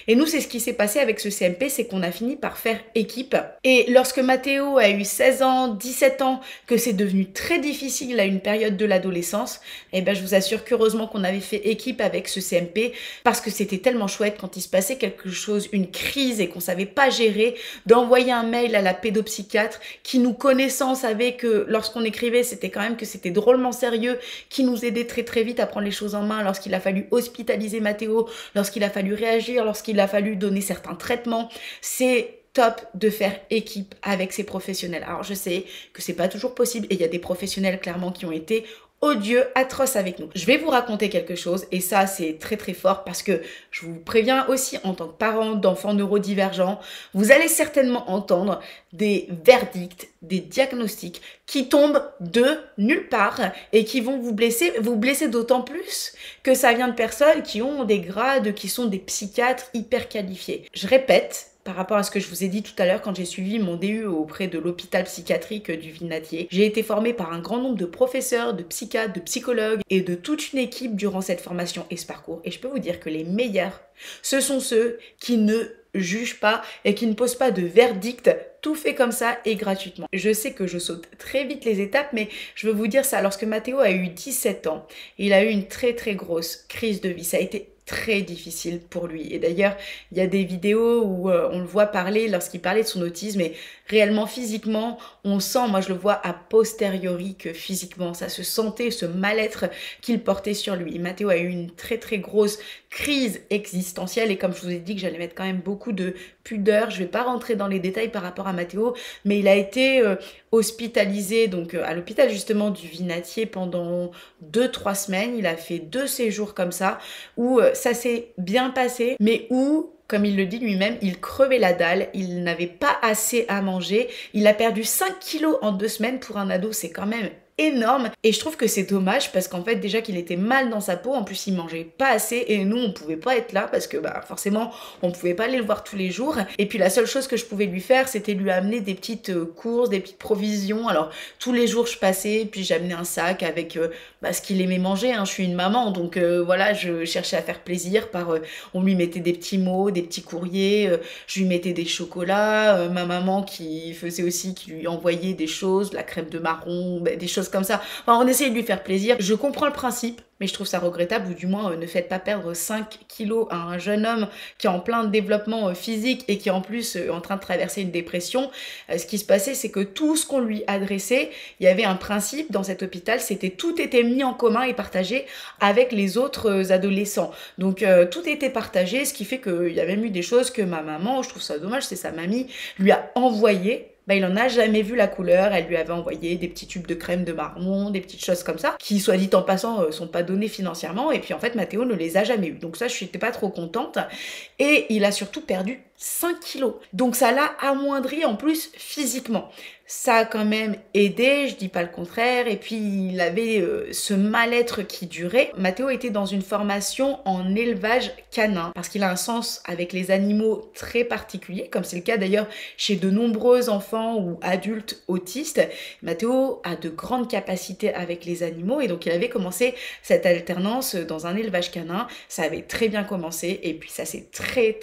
Speaker 1: Et nous, c'est ce qui s'est passé avec ce CMP, c'est qu'on a fini par faire équipe. Et lorsque Mathéo a eu 16 ans, 17 ans, que c'est devenu très difficile à une période de l'adolescence, je vous assure qu'heureusement qu'on avait fait équipe avec ce CMP, parce que c'était tellement chouette quand il se passait quelque chose, une crise et qu'on savait pas gérer, d'envoyer un mail à la pédopsychiatre qui, nous connaissant, savait que lorsqu'on écrivait, c'était quand même que c'était drôlement sérieux, qui nous aidait très très vite à prendre les choses en main lorsqu'il a fallu hospitaliser Mathéo, lorsqu'il a fallu réagir, lorsqu'il a fallu donner certains traitements. C'est top de faire équipe avec ces professionnels. Alors je sais que c'est pas toujours possible et il y a des professionnels clairement qui ont été odieux, atroces avec nous. Je vais vous raconter quelque chose et ça c'est très très fort parce que je vous préviens aussi en tant que parent d'enfants neurodivergents, vous allez certainement entendre des verdicts, des diagnostics qui tombent de nulle part et qui vont vous blesser d'autant plus que ça vient de personnes qui ont des grades, qui sont des psychiatres hyper qualifiés. Je répète, par rapport à ce que je vous ai dit tout à l'heure quand j'ai suivi mon DU auprès de l'hôpital psychiatrique du Vinatier. J'ai été formée par un grand nombre de professeurs, de psychiatres, de psychologues et de toute une équipe durant cette formation et ce parcours. Et je peux vous dire que les meilleurs, ce sont ceux qui ne jugent pas et qui ne posent pas de verdict tout fait comme ça et gratuitement. Je sais que je saute très vite les étapes, mais je veux vous dire ça, lorsque Mathéo a eu 17 ans, il a eu une très très grosse crise de vie. Ça a été très difficile pour lui. Et d'ailleurs, il y a des vidéos où on le voit parler lorsqu'il parlait de son autisme et réellement physiquement, on sent, moi je le vois a posteriori que physiquement, ça se sentait, ce mal-être qu'il portait sur lui. Mathéo a eu une très très grosse crise existentielle et comme je vous ai dit que j'allais mettre quand même beaucoup de pudeur, je vais pas rentrer dans les détails par rapport à Mathéo, mais il a été hospitalisé donc à l'hôpital justement du Vinatier pendant 2-3 semaines. Il a fait 2 séjours comme ça où ça s'est bien passé, mais où, comme il le dit lui-même, il crevait la dalle, il n'avait pas assez à manger, il a perdu 5 kilos en 2 semaines. Pour un ado, c'est quand même énorme et je trouve que c'est dommage parce qu'en fait déjà qu'il était mal dans sa peau, en plus il mangeait pas assez et nous on pouvait pas être là parce que forcément on pouvait pas aller le voir tous les jours et puis la seule chose que je pouvais lui faire c'était lui amener des petites courses, des petites provisions. Alors tous les jours je passais puis j'amenais un sac avec ce qu'il aimait manger, hein. Je suis une maman donc voilà, je cherchais à faire plaisir on lui mettait des petits mots, des petits courriers, je lui mettais des chocolats, ma maman qui faisait aussi, qui lui envoyait des choses, la crème de marron, des choses comme ça. Enfin, on essayait de lui faire plaisir. Je comprends le principe, mais je trouve ça regrettable, ou du moins ne faites pas perdre 5 kilos à un jeune homme qui est en plein développement physique et qui est en plus en train de traverser une dépression. Ce qui se passait, c'est que tout ce qu'on lui adressait, il y avait un principe dans cet hôpital, c'était tout était mis en commun et partagé avec les autres adolescents. Donc tout était partagé, ce qui fait qu'il y a même eu des choses que ma maman, je trouve ça dommage, c'est sa mamie, lui a envoyé. Il en a jamais vu la couleur, elle lui avait envoyé des petits tubes de crème de marron, des petites choses comme ça, qui soit dit en passant sont pas données financièrement, et puis en fait Mathéo ne les a jamais eu. Donc ça, je n'étais pas trop contente, et il a surtout perdu 5 kilos. Donc ça l'a amoindri en plus physiquement. Ça a quand même aidé, je dis pas le contraire, et puis il avait ce mal-être qui durait. Mathéo était dans une formation en élevage canin, parce qu'il a un sens avec les animaux très particulier, comme c'est le cas d'ailleurs chez de nombreux enfants ou adultes autistes. Mathéo a de grandes capacités avec les animaux, et donc il avait commencé cette alternance dans un élevage canin. Ça avait très bien commencé, et puis ça s'est très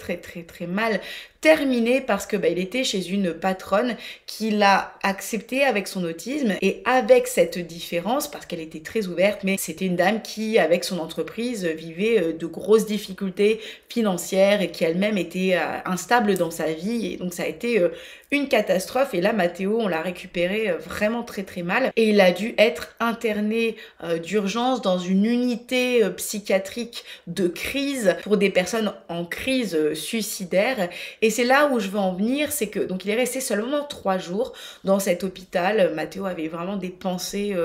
Speaker 1: mal terminé parce que il était chez une patronne qui l'a accepté avec son autisme et avec cette différence, parce qu'elle était très ouverte, mais c'était une dame qui, avec son entreprise, vivait de grosses difficultés financières et qui elle-même était instable dans sa vie, et donc ça a été une catastrophe. Et là, Mathéo, on l'a récupéré vraiment très mal, et il a dû être interné d'urgence dans une unité psychiatrique de crise pour des personnes en crise suicidaire. Et c'est là où je veux en venir, c'est que donc il est resté seulement 3 jours dans cet hôpital. Mathéo avait vraiment des pensées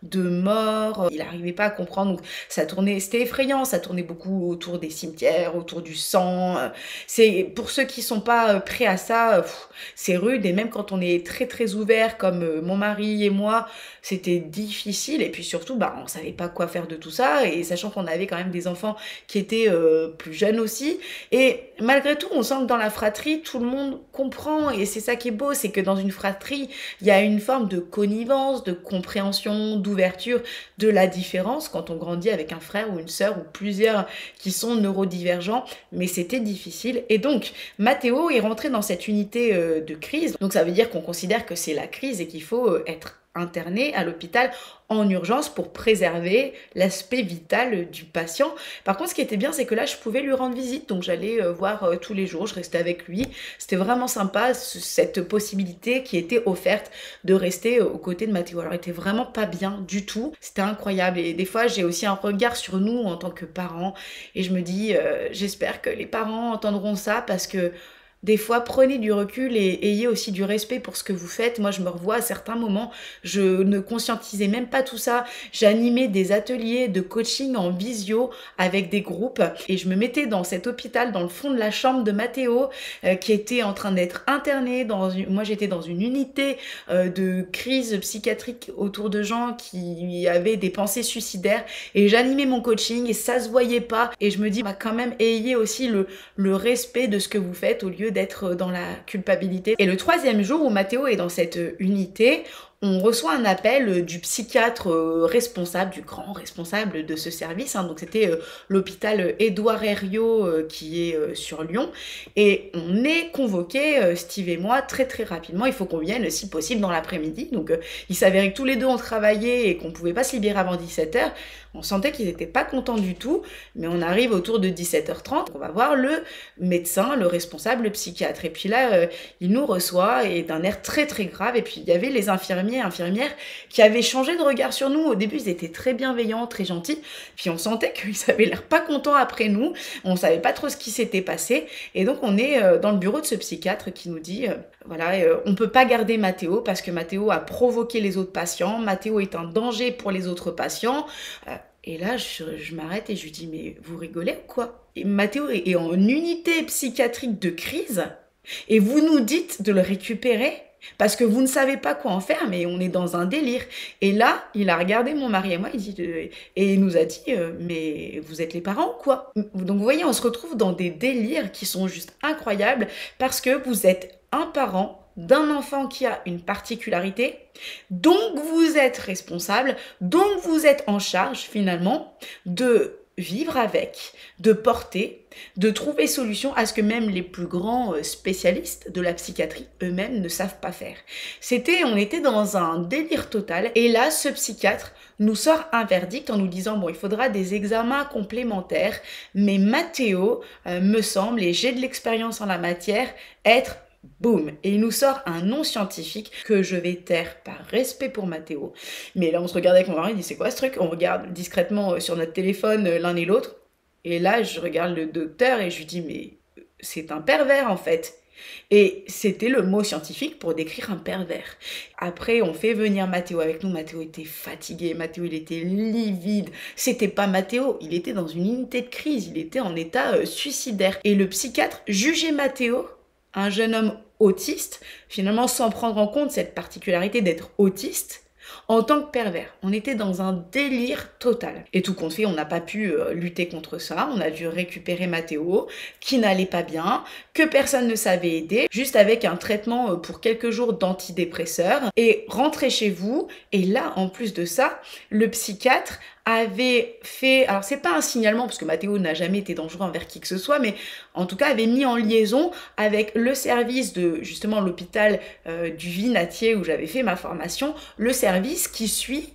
Speaker 1: de mort, il n'arrivait pas à comprendre, donc ça tournait, c'était effrayant, ça tournait beaucoup autour des cimetières, autour du sang. C'est pour ceux qui sont pas prêts à ça, c'est rude, et même quand on est très ouvert comme mon mari et moi, c'était difficile, et puis surtout on savait pas quoi faire de tout ça, et sachant qu'on avait quand même des enfants qui étaient plus jeunes aussi, et malgré tout on sent que dans la fratrie tout le monde comprend, et c'est ça qui est beau, c'est que dans une fratrie il y a une forme de connivence, de compréhension, d'ouverture de la différence quand on grandit avec un frère ou une sœur ou plusieurs qui sont neurodivergents, mais c'était difficile. Et donc Mathéo est rentré dans cette unité de crise, donc ça veut dire qu'on considère que c'est la crise et qu'il faut être interné à l'hôpital en urgence pour préserver l'aspect vital du patient. Par contre, ce qui était bien, c'est que là, je pouvais lui rendre visite, donc j'allais voir tous les jours, je restais avec lui. C'était vraiment sympa, cette possibilité qui était offerte de rester aux côtés de Mathéo. Alors, il était vraiment pas bien du tout, c'était incroyable, et des fois, j'ai aussi un regard sur nous en tant que parents, et je me dis, j'espère que les parents entendront ça, parce que des fois, prenez du recul et ayez aussi du respect pour ce que vous faites. Moi, je me revois à certains moments, je ne conscientisais même pas tout ça. J'animais des ateliers de coaching en visio avec des groupes, et je me mettais dans cet hôpital, dans le fond de la chambre de Mathéo, qui était en train d'être interné. Moi, j'étais dans une unité de crise psychiatrique autour de gens qui avaient des pensées suicidaires, et j'animais mon coaching et ça se voyait pas. Et je me dis, quand même, ayez aussi le respect de ce que vous faites au lieu d'être dans la culpabilité. Et le 3e jour où Mathéo est dans cette unité, on reçoit un appel du psychiatre responsable, du grand responsable de ce service, donc c'était l'hôpital Édouard Herriot qui est sur Lyon, et on est convoqués, Steve et moi, très rapidement. Il faut qu'on vienne si possible dans l'après-midi, donc il s'avérait que tous les deux on travaillait et qu'on pouvait pas se libérer avant 17h. On sentait qu'ils n'étaient pas contents du tout, mais on arrive autour de 17h30, on va voir le médecin, le responsable, le psychiatre, et puis là il nous reçoit, et d'un air très grave, et puis il y avait les infirmières qui avaient changé de regard sur nous. Au début ils étaient très bienveillants, très gentils, puis on sentait qu'ils avaient l'air pas contents après nous, on savait pas trop ce qui s'était passé, et donc on est dans le bureau de ce psychiatre qui nous dit on peut pas garder Mathéo parce que Mathéo a provoqué les autres patients, Mathéo est un danger pour les autres patients. Et là, je m'arrête et je lui dis, mais vous rigolez ou quoi? Et Mathéo est en unité psychiatrique de crise, et vous nous dites de le récupérer parce que vous ne savez pas quoi en faire, mais on est dans un délire. Et là, il a regardé mon mari et moi, et il nous a dit, mais vous êtes les parents ou quoi? Donc vous voyez, on se retrouve dans des délires qui sont juste incroyables, parce que vous êtes un parent d'un enfant qui a une particularité, donc vous êtes responsable, donc vous êtes en charge finalement de vivre avec, de porter, de trouver solution à ce que même les plus grands spécialistes de la psychiatrie eux-mêmes ne savent pas faire. On était dans un délire total et là, ce psychiatre nous sort un verdict en nous disant bon, il faudra des examens complémentaires, mais Matteo me semble, et j'ai de l'expérience en la matière, être boum, et il nous sort un nom scientifique que je vais taire par respect pour Matteo. Mais là, on se regarde avec mon mari, il dit c'est quoi ce truc? On regarde discrètement sur notre téléphone l'un et l'autre. Et là, je regarde le docteur et je lui dis mais c'est un pervers en fait. Et c'était le mot scientifique pour décrire un pervers. Après, on fait venir Matteo avec nous. Matteo était fatigué, Matteo il était livide. C'était pas Matteo, il était dans une unité de crise, il était en état suicidaire. Et le psychiatre jugeait Matteo, un jeune homme autiste, finalement sans prendre en compte cette particularité d'être autiste, en tant que pervers. On était dans un délire total. Et tout compte fait, on n'a pas pu lutter contre ça. On a dû récupérer Matteo, qui n'allait pas bien, que personne ne savait aider, juste avec un traitement pour quelques jours d'antidépresseurs, et rentrer chez vous. Et là, en plus de ça, le psychiatre avait fait, alors c'est pas un signalement parce que Matteo n'a jamais été dangereux envers qui que ce soit, mais en tout cas avait mis en liaison avec le service de justement l'hôpital du Vinatier où j'avais fait ma formation, le service qui suit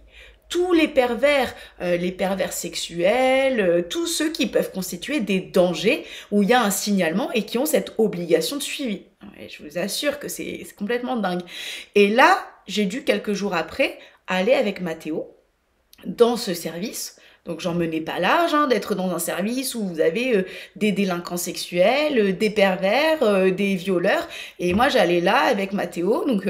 Speaker 1: tous les pervers sexuels, tous ceux qui peuvent constituer des dangers où il y a un signalement et qui ont cette obligation de suivi. Et je vous assure que c'est complètement dingue. Et là, j'ai dû quelques jours après aller avec Matteo dans ce service. Donc j'en menais pas large d'être dans un service où vous avez des délinquants sexuels, des pervers, des violeurs. Et moi j'allais là avec Matteo, donc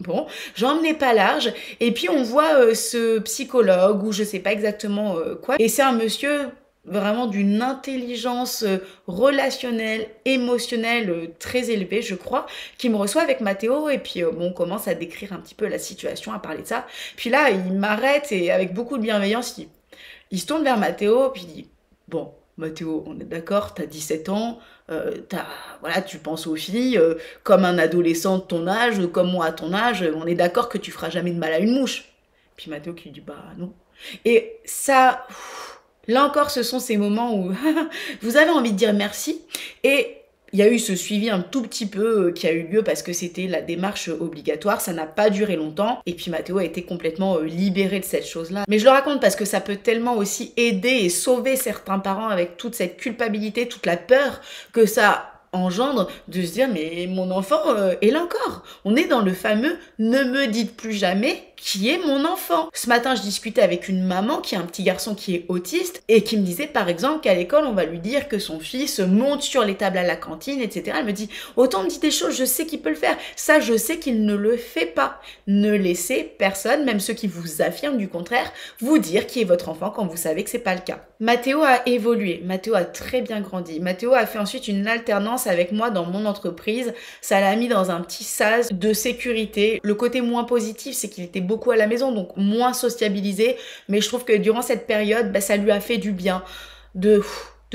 Speaker 1: bon, j'en menais pas large. Et puis on voit ce psychologue ou je sais pas exactement quoi. Et c'est un monsieur vraiment d'une intelligence relationnelle, émotionnelle très élevée, je crois, qui me reçoit avec Matteo et puis bon, on commence à décrire un petit peu la situation, à parler de ça. Puis là, il m'arrête et avec beaucoup de bienveillance, il se tourne vers Matteo puis il dit « Bon, Matteo, on est d'accord, t'as 17 ans, voilà, tu penses aux filles comme un adolescent de ton âge, comme moi à ton âge, on est d'accord que tu feras jamais de mal à une mouche. » Puis Matteo qui lui dit « Bah non. » Et ça... Là encore, ce sont ces moments où vous avez envie de dire merci. Et il y a eu ce suivi un tout petit peu qui a eu lieu parce que c'était la démarche obligatoire. Ça n'a pas duré longtemps. Et puis Matteo a été complètement libéré de cette chose-là. Mais je le raconte parce que ça peut tellement aussi aider et sauver certains parents avec toute cette culpabilité, toute la peur que ça engendre de se dire mais mon enfant est là encore. On est dans le fameux ne me dites plus jamais qui est mon enfant. Ce matin, je discutais avec une maman qui a un petit garçon qui est autiste et qui me disait par exemple qu'à l'école, on va lui dire que son fils monte sur les tables à la cantine, etc. Elle me dit, autant me dit des choses, je sais qu'il peut le faire. Ça, je sais qu'il ne le fait pas. Ne laissez personne, même ceux qui vous affirment du contraire, vous dire qui est votre enfant quand vous savez que c'est pas le cas. Mathéo a évolué. Mathéo a très bien grandi. Mathéo a fait ensuite une alternance avec moi dans mon entreprise. Ça l'a mis dans un petit sas de sécurité. Le côté moins positif, c'est qu'il était beaucoup à la maison, donc moins sociabilisé, mais je trouve que durant cette période, ça lui a fait du bien de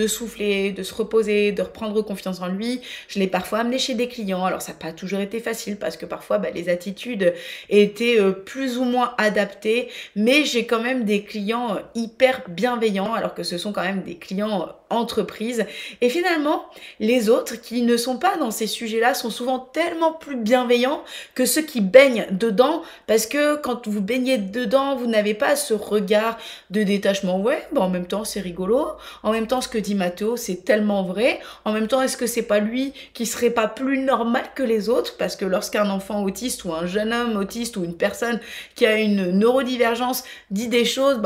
Speaker 1: souffler, de se reposer, de reprendre confiance en lui. Je l'ai parfois amené chez des clients, alors ça n'a pas toujours été facile parce que parfois les attitudes étaient plus ou moins adaptées, mais j'ai quand même des clients hyper bienveillants alors que ce sont quand même des clients entreprises. Et finalement, les autres qui ne sont pas dans ces sujets-là sont souvent tellement plus bienveillants que ceux qui baignent dedans, parce que quand vous baignez dedans, vous n'avez pas ce regard de détachement. Ouais, en même temps, c'est rigolo. En même temps, ce que dit Matteo, c'est tellement vrai. En même temps, est-ce que c'est pas lui qui serait pas plus normal que les autres? Parce que lorsqu'un enfant autiste ou un jeune homme autiste ou une personne qui a une neurodivergence dit des choses,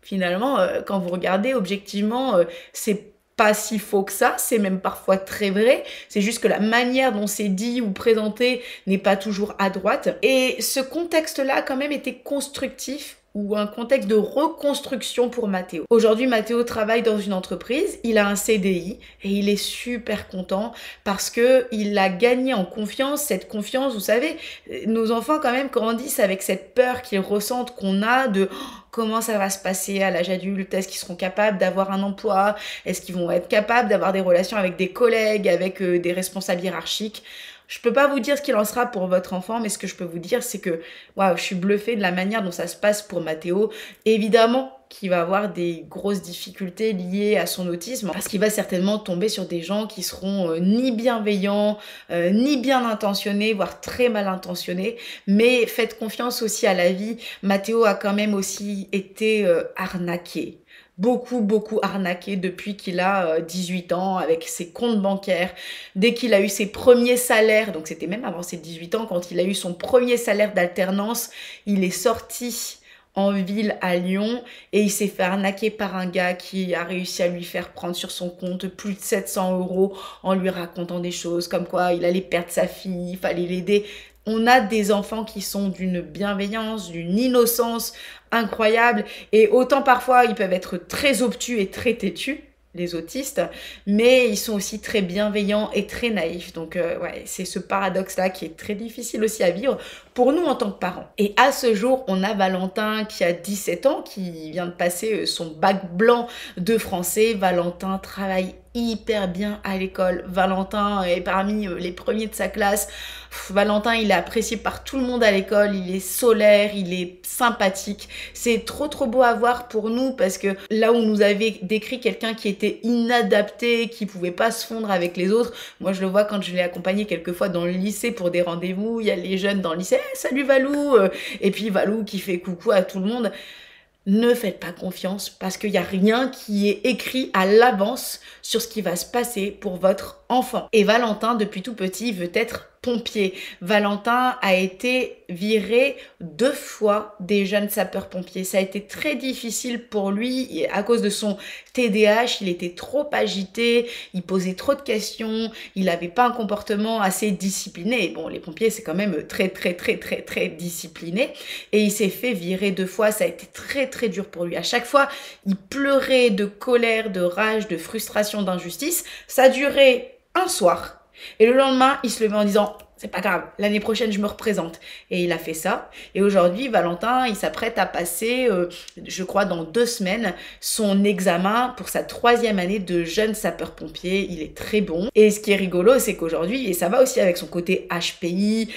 Speaker 1: finalement, quand vous regardez objectivement, c'est pas si faux que ça, c'est même parfois très vrai, c'est juste que la manière dont c'est dit ou présenté n'est pas toujours à droite. Et ce contexte-là, quand même, était constructif, ou un contexte de reconstruction pour Matteo. Aujourd'hui, Matteo travaille dans une entreprise, il a un CDI et il est super content parce que il a gagné en confiance. Cette confiance, vous savez, nos enfants quand même grandissent avec cette peur qu'ils ressentent qu'on a de comment ça va se passer à l'âge adulte, est-ce qu'ils seront capables d'avoir un emploi, est-ce qu'ils vont être capables d'avoir des relations avec des collègues, avec des responsables hiérarchiques. Je peux pas vous dire ce qu'il en sera pour votre enfant, mais ce que je peux vous dire, c'est que waouh, je suis bluffée de la manière dont ça se passe pour Mathéo. Évidemment qu'il va avoir des grosses difficultés liées à son autisme, parce qu'il va certainement tomber sur des gens qui seront ni bienveillants, ni bien intentionnés, voire très mal intentionnés. Mais faites confiance aussi à la vie. Mathéo a quand même aussi été arnaqué. Beaucoup arnaqué depuis qu'il a 18 ans avec ses comptes bancaires. Dès qu'il a eu ses premiers salaires, donc c'était même avant ses 18 ans, quand il a eu son premier salaire d'alternance, il est sorti en ville à Lyon et il s'est fait arnaquer par un gars qui a réussi à lui faire prendre sur son compte plus de 700 € en lui racontant des choses comme quoi il allait perdre sa fille, il fallait l'aider. On a des enfants qui sont d'une bienveillance, d'une innocence incroyable et autant parfois ils peuvent être très obtus et très têtus, les autistes, mais ils sont aussi très bienveillants et très naïfs. Donc ouais, c'est ce paradoxe-là qui est très difficile aussi à vivre pour nous en tant que parents. Et à ce jour, on a Valentin qui a 17 ans, qui vient de passer son bac blanc de français. Valentin travaille hyper bien à l'école. Valentin est parmi les premiers de sa classe. Valentin, il est apprécié par tout le monde à l'école. Il est solaire, il est sympathique. C'est trop beau à voir pour nous parce que là où on nous avait décrit quelqu'un qui était inadapté, qui pouvait pas se fondre avec les autres, moi je le vois quand je l'ai accompagné quelquefois dans le lycée pour des rendez-vous. Il y a les jeunes dans le lycée, hey, salut Valou, et puis Valou qui fait coucou à tout le monde. Ne faites pas confiance parce qu'il n'y a rien qui est écrit à l'avance sur ce qui va se passer pour votre enfant. Et Valentin, depuis tout petit, veut être pompier. Valentin a été viré 2 fois des jeunes sapeurs-pompiers. Ça a été très difficile pour lui à cause de son TDAH. Il était trop agité, il posait trop de questions, il n'avait pas un comportement assez discipliné. Bon, les pompiers, c'est quand même très discipliné. Et il s'est fait virer 2 fois. Ça a été très dur pour lui. À chaque fois, il pleurait de colère, de rage, de frustration, d'injustice. Ça a duré un soir. Et le lendemain, il se levait en disant « c'est pas grave, l'année prochaine, je me représente ». Et il a fait ça. Et aujourd'hui, Valentin, il s'apprête à passer, je crois, dans 2 semaines, son examen pour sa 3e année de jeune sapeur-pompier. Il est très bon. Et ce qui est rigolo, c'est qu'aujourd'hui, et ça va aussi avec son côté HPI,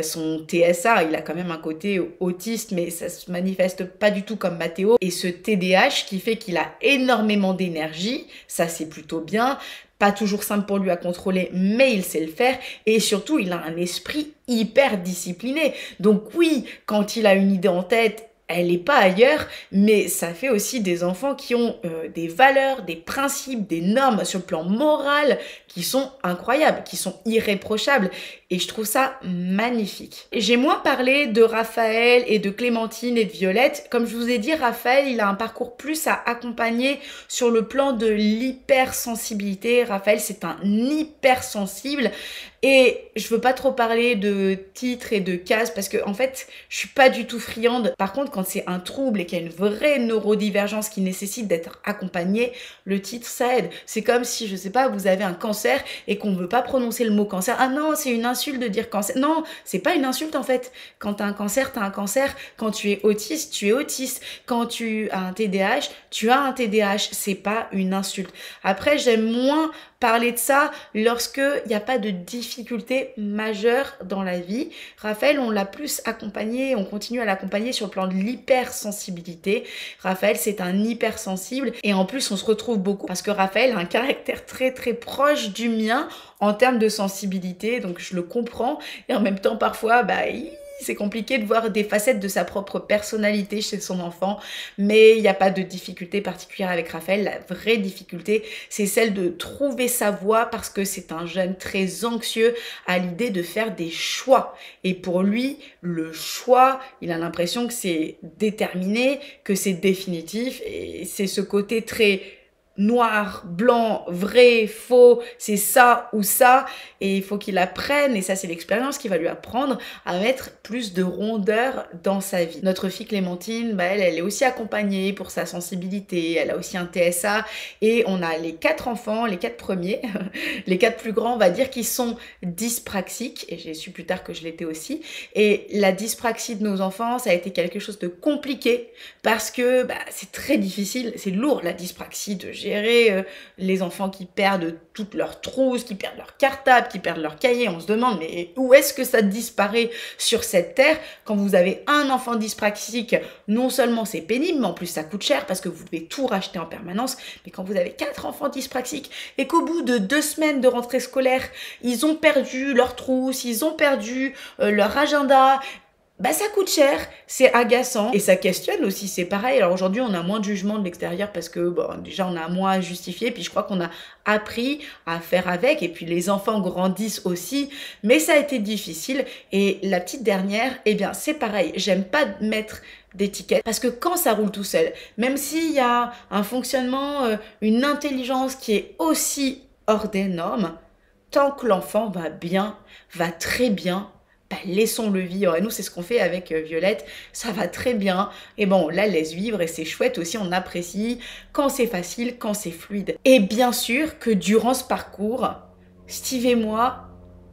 Speaker 1: son TSA, il a quand même un côté autiste, mais ça se manifeste pas du tout comme Mathéo. Et ce TDAH qui fait qu'il a énormément d'énergie, ça c'est plutôt bien. Pas toujours simple pour lui à contrôler, mais il sait le faire. Et surtout, il a un esprit hyper discipliné. Donc oui, quand il a une idée en tête, elle n'est pas ailleurs, mais ça fait aussi des enfants qui ont des valeurs, des principes, des normes sur le plan moral qui sont incroyables, qui sont irréprochables. Et je trouve ça magnifique. J'ai moins parlé de Raphaël et de Clémentine et de Violette. Comme je vous ai dit, Raphaël, il a un parcours plus à accompagner sur le plan de l'hypersensibilité. Raphaël, c'est un hypersensible. Et je veux pas trop parler de titres et de cases parce que en fait, je suis pas du tout friande. Par contre, quand c'est un trouble et qu'il y a une vraie neurodivergence qui nécessite d'être accompagné, le titre, ça aide. C'est comme si, je sais pas, vous avez un cancer et qu'on veut pas prononcer le mot cancer. Ah non, c'est une insulte de dire cancer. Non, c'est pas une insulte en fait. Quand t'as un cancer, t'as un cancer. Quand tu es autiste, tu es autiste. Quand tu as un TDAH, tu as un TDAH. C'est pas une insulte. Après, j'aime moins parler de ça lorsque il n'y a pas de difficultés majeures dans la vie. Raphaël, on l'a plus accompagné, on continue à l'accompagner sur le plan de l'hypersensibilité. Raphaël, c'est un hypersensible et en plus, on se retrouve beaucoup parce que Raphaël a un caractère très proche du mien en termes de sensibilité, donc je le comprends et en même temps, parfois, c'est compliqué de voir des facettes de sa propre personnalité chez son enfant, mais il n'y a pas de difficulté particulière avec Raphaël. La vraie difficulté, c'est celle de trouver sa voie parce que c'est un jeune très anxieux à l'idée de faire des choix. Et pour lui, le choix, il a l'impression que c'est déterminé, que c'est définitif et c'est ce côté très noir, blanc, vrai, faux, c'est ça ou ça, et il faut qu'il apprenne, et ça c'est l'expérience qui va lui apprendre à mettre plus de rondeur dans sa vie. Notre fille Clémentine, elle est aussi accompagnée pour sa sensibilité, elle a aussi un TSA, et on a les 4 enfants, les 4 premiers, les 4 plus grands, on va dire, qui sont dyspraxiques, et j'ai su plus tard que je l'étais aussi, et la dyspraxie de nos enfants, ça a été quelque chose de compliqué, parce que c'est très difficile, c'est lourd la dyspraxie de gérer gérer les enfants qui perdent toutes leurs trousses, qui perdent leur cartable, qui perdent leur cahier. On se demande, mais où est-ce que ça disparaît sur cette terre? Quand vous avez un enfant dyspraxique, non seulement c'est pénible, mais en plus ça coûte cher parce que vous devez tout racheter en permanence. Mais quand vous avez 4 enfants dyspraxiques et qu'au bout de 2 semaines de rentrée scolaire, ils ont perdu leurs trousses, ils ont perdu leur agenda, bah ça coûte cher, c'est agaçant et ça questionne aussi, c'est pareil. Alors aujourd'hui on a moins de jugement de l'extérieur parce que bon, déjà on a moins à justifier, puis je crois qu'on a appris à faire avec et puis les enfants grandissent aussi, mais ça a été difficile. Et la petite dernière, eh bien c'est pareil, j'aime pas mettre d'étiquette parce que quand ça roule tout seul, même s'il y a un fonctionnement, une intelligence qui est aussi hors des normes, tant que l'enfant va bien, va très bien, bah, laissons-le vivre. Et nous, c'est ce qu'on fait avec Violette. Ça va très bien. Et bon, on la laisse vivre et c'est chouette aussi. On apprécie quand c'est facile, quand c'est fluide. Et bien sûr que durant ce parcours, Steve et moi,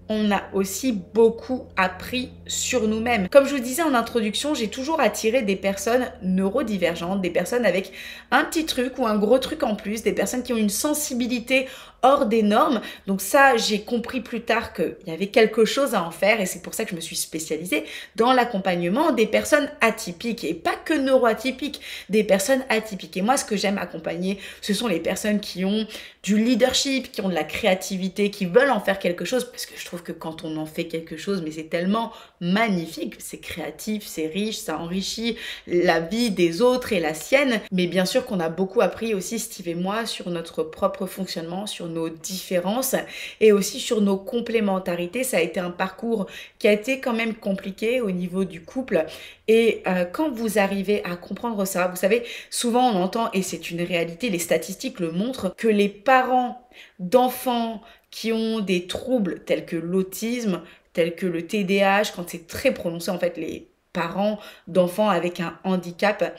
Speaker 1: on a aussi beaucoup appris sur nous-mêmes. Comme je vous disais en introduction, j'ai toujours attiré des personnes neurodivergentes, des personnes avec un petit truc ou un gros truc en plus, des personnes qui ont une sensibilité hors des normes. Donc ça, j'ai compris plus tard qu'il y avait quelque chose à en faire et c'est pour ça que je me suis spécialisée dans l'accompagnement des personnes atypiques et pas que neuroatypiques, des personnes atypiques. Et moi, ce que j'aime accompagner, ce sont les personnes qui ont du leadership, qui ont de la créativité, qui veulent en faire quelque chose parce que je trouve que quand on en fait quelque chose, mais c'est tellement magnifique, c'est créatif, c'est riche, ça enrichit la vie des autres et la sienne. Mais bien sûr qu'on a beaucoup appris aussi, Steve et moi, sur notre propre fonctionnement, sur nos différences et aussi sur nos complémentarités. Ça a été un parcours qui a été quand même compliqué au niveau du couple. Et quand vous arrivez à comprendre ça, vous savez, souvent on entend, et c'est une réalité, les statistiques le montrent, que les parents d'enfants qui ont des troubles tels que l'autisme, tels que le TDAH, quand c'est très prononcé en fait, les parents d'enfants avec un handicap,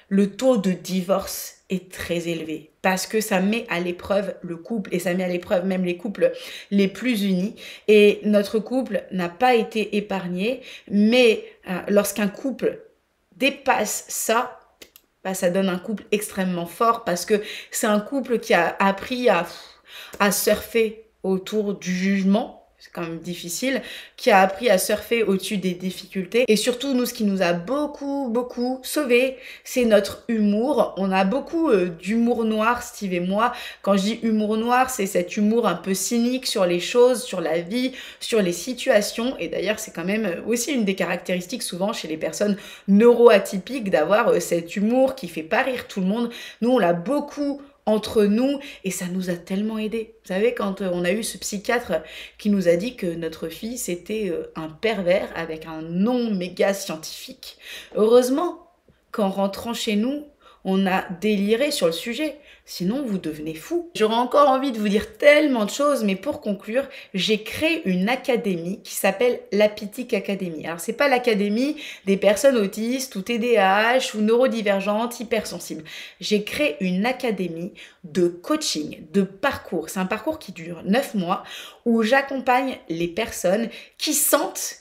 Speaker 1: le taux de divorce est très élevé parce que ça met à l'épreuve le couple et ça met à l'épreuve même les couples les plus unis. Et notre couple n'a pas été épargné, mais lorsqu'un couple dépasse ça, bah, ça donne un couple extrêmement fort parce que c'est un couple qui a appris à surfer autour du jugement. C'est quand même difficile, qui a appris à surfer au-dessus des difficultés. Et surtout, nous, ce qui nous a beaucoup sauvé, c'est notre humour. On a beaucoup d'humour noir, Steve et moi. Quand je dis humour noir, c'est cet humour un peu cynique sur les choses, sur la vie, sur les situations. Et d'ailleurs, c'est quand même aussi une des caractéristiques souvent chez les personnes neuroatypiques d'avoir cet humour qui fait pas rire tout le monde. Nous, on l'a beaucoup entre nous et ça nous a tellement aidé. Vous savez, quand on a eu ce psychiatre qui nous a dit que notre fils était un pervers avec un nom méga scientifique, heureusement qu'en rentrant chez nous, on a déliré sur le sujet. Sinon, vous devenez fou. J'aurais encore envie de vous dire tellement de choses, mais pour conclure, j'ai créé une académie qui s'appelle l'Apithic Academy. Alors, c'est pas l'académie des personnes autistes ou TDAH ou neurodivergentes, hypersensibles. J'ai créé une académie de coaching, de parcours. C'est un parcours qui dure 9 mois où j'accompagne les personnes qui sentent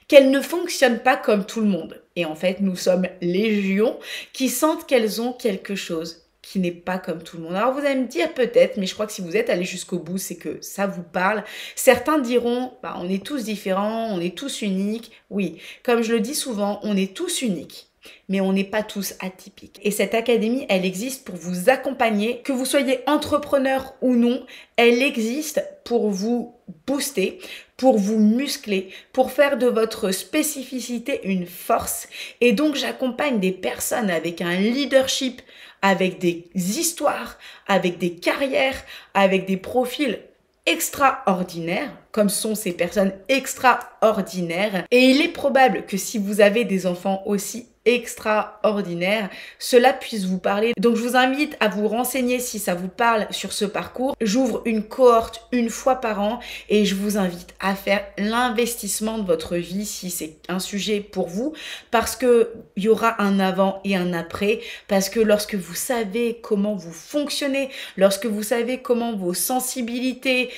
Speaker 1: qu'elles ne fonctionnent pas comme tout le monde. Et en fait, nous sommes légion qui sentent qu'elles ont quelque chose qui n'est pas comme tout le monde. Alors vous allez me dire peut-être, mais je crois que si vous êtes allé jusqu'au bout, c'est que ça vous parle. Certains diront, bah, on est tous différents, on est tous uniques. Oui, comme je le dis souvent, on est tous uniques, mais on n'est pas tous atypiques. Et cette académie, elle existe pour vous accompagner, que vous soyez entrepreneur ou non, elle existe pour vous booster, pour vous muscler, pour faire de votre spécificité une force. Et donc, j'accompagne des personnes avec un leadership, avec des histoires, avec des carrières, avec des profils extraordinaires, comme sont ces personnes extraordinaires. Et il est probable que si vous avez des enfants aussi extraordinaire, cela puisse vous parler. Donc je vous invite à vous renseigner si ça vous parle sur ce parcours. J'ouvre une cohorte une fois par an et je vous invite à faire l'investissement de votre vie si c'est un sujet pour vous, parce que il y aura un avant et un après, parce que lorsque vous savez comment vous fonctionnez, lorsque vous savez comment vos sensibilités,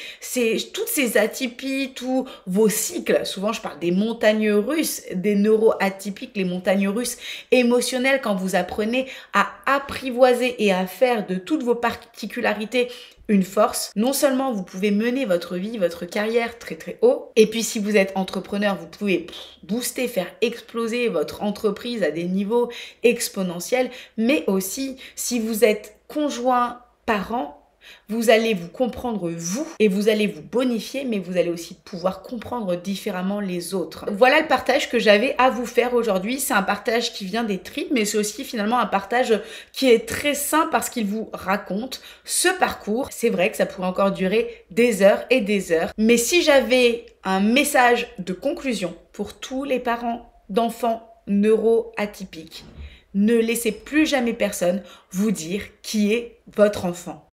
Speaker 1: toutes ces atypies, tous vos cycles, souvent je parle des montagnes russes, des neuroatypiques, les montagnes russes, intelligence émotionnelle, quand vous apprenez à apprivoiser et à faire de toutes vos particularités une force, non seulement vous pouvez mener votre vie, votre carrière très très haut, et puis si vous êtes entrepreneur, vous pouvez booster, faire exploser votre entreprise à des niveaux exponentiels, mais aussi si vous êtes conjoint, parent, vous allez vous comprendre vous et vous allez vous bonifier, mais vous allez aussi pouvoir comprendre différemment les autres. Voilà le partage que j'avais à vous faire aujourd'hui. C'est un partage qui vient des tripes, mais c'est aussi finalement un partage qui est très sain parce qu'il vous raconte ce parcours. C'est vrai que ça pourrait encore durer des heures et des heures, mais si j'avais un message de conclusion pour tous les parents d'enfants neuroatypiques, ne laissez plus jamais personne vous dire qui est votre enfant.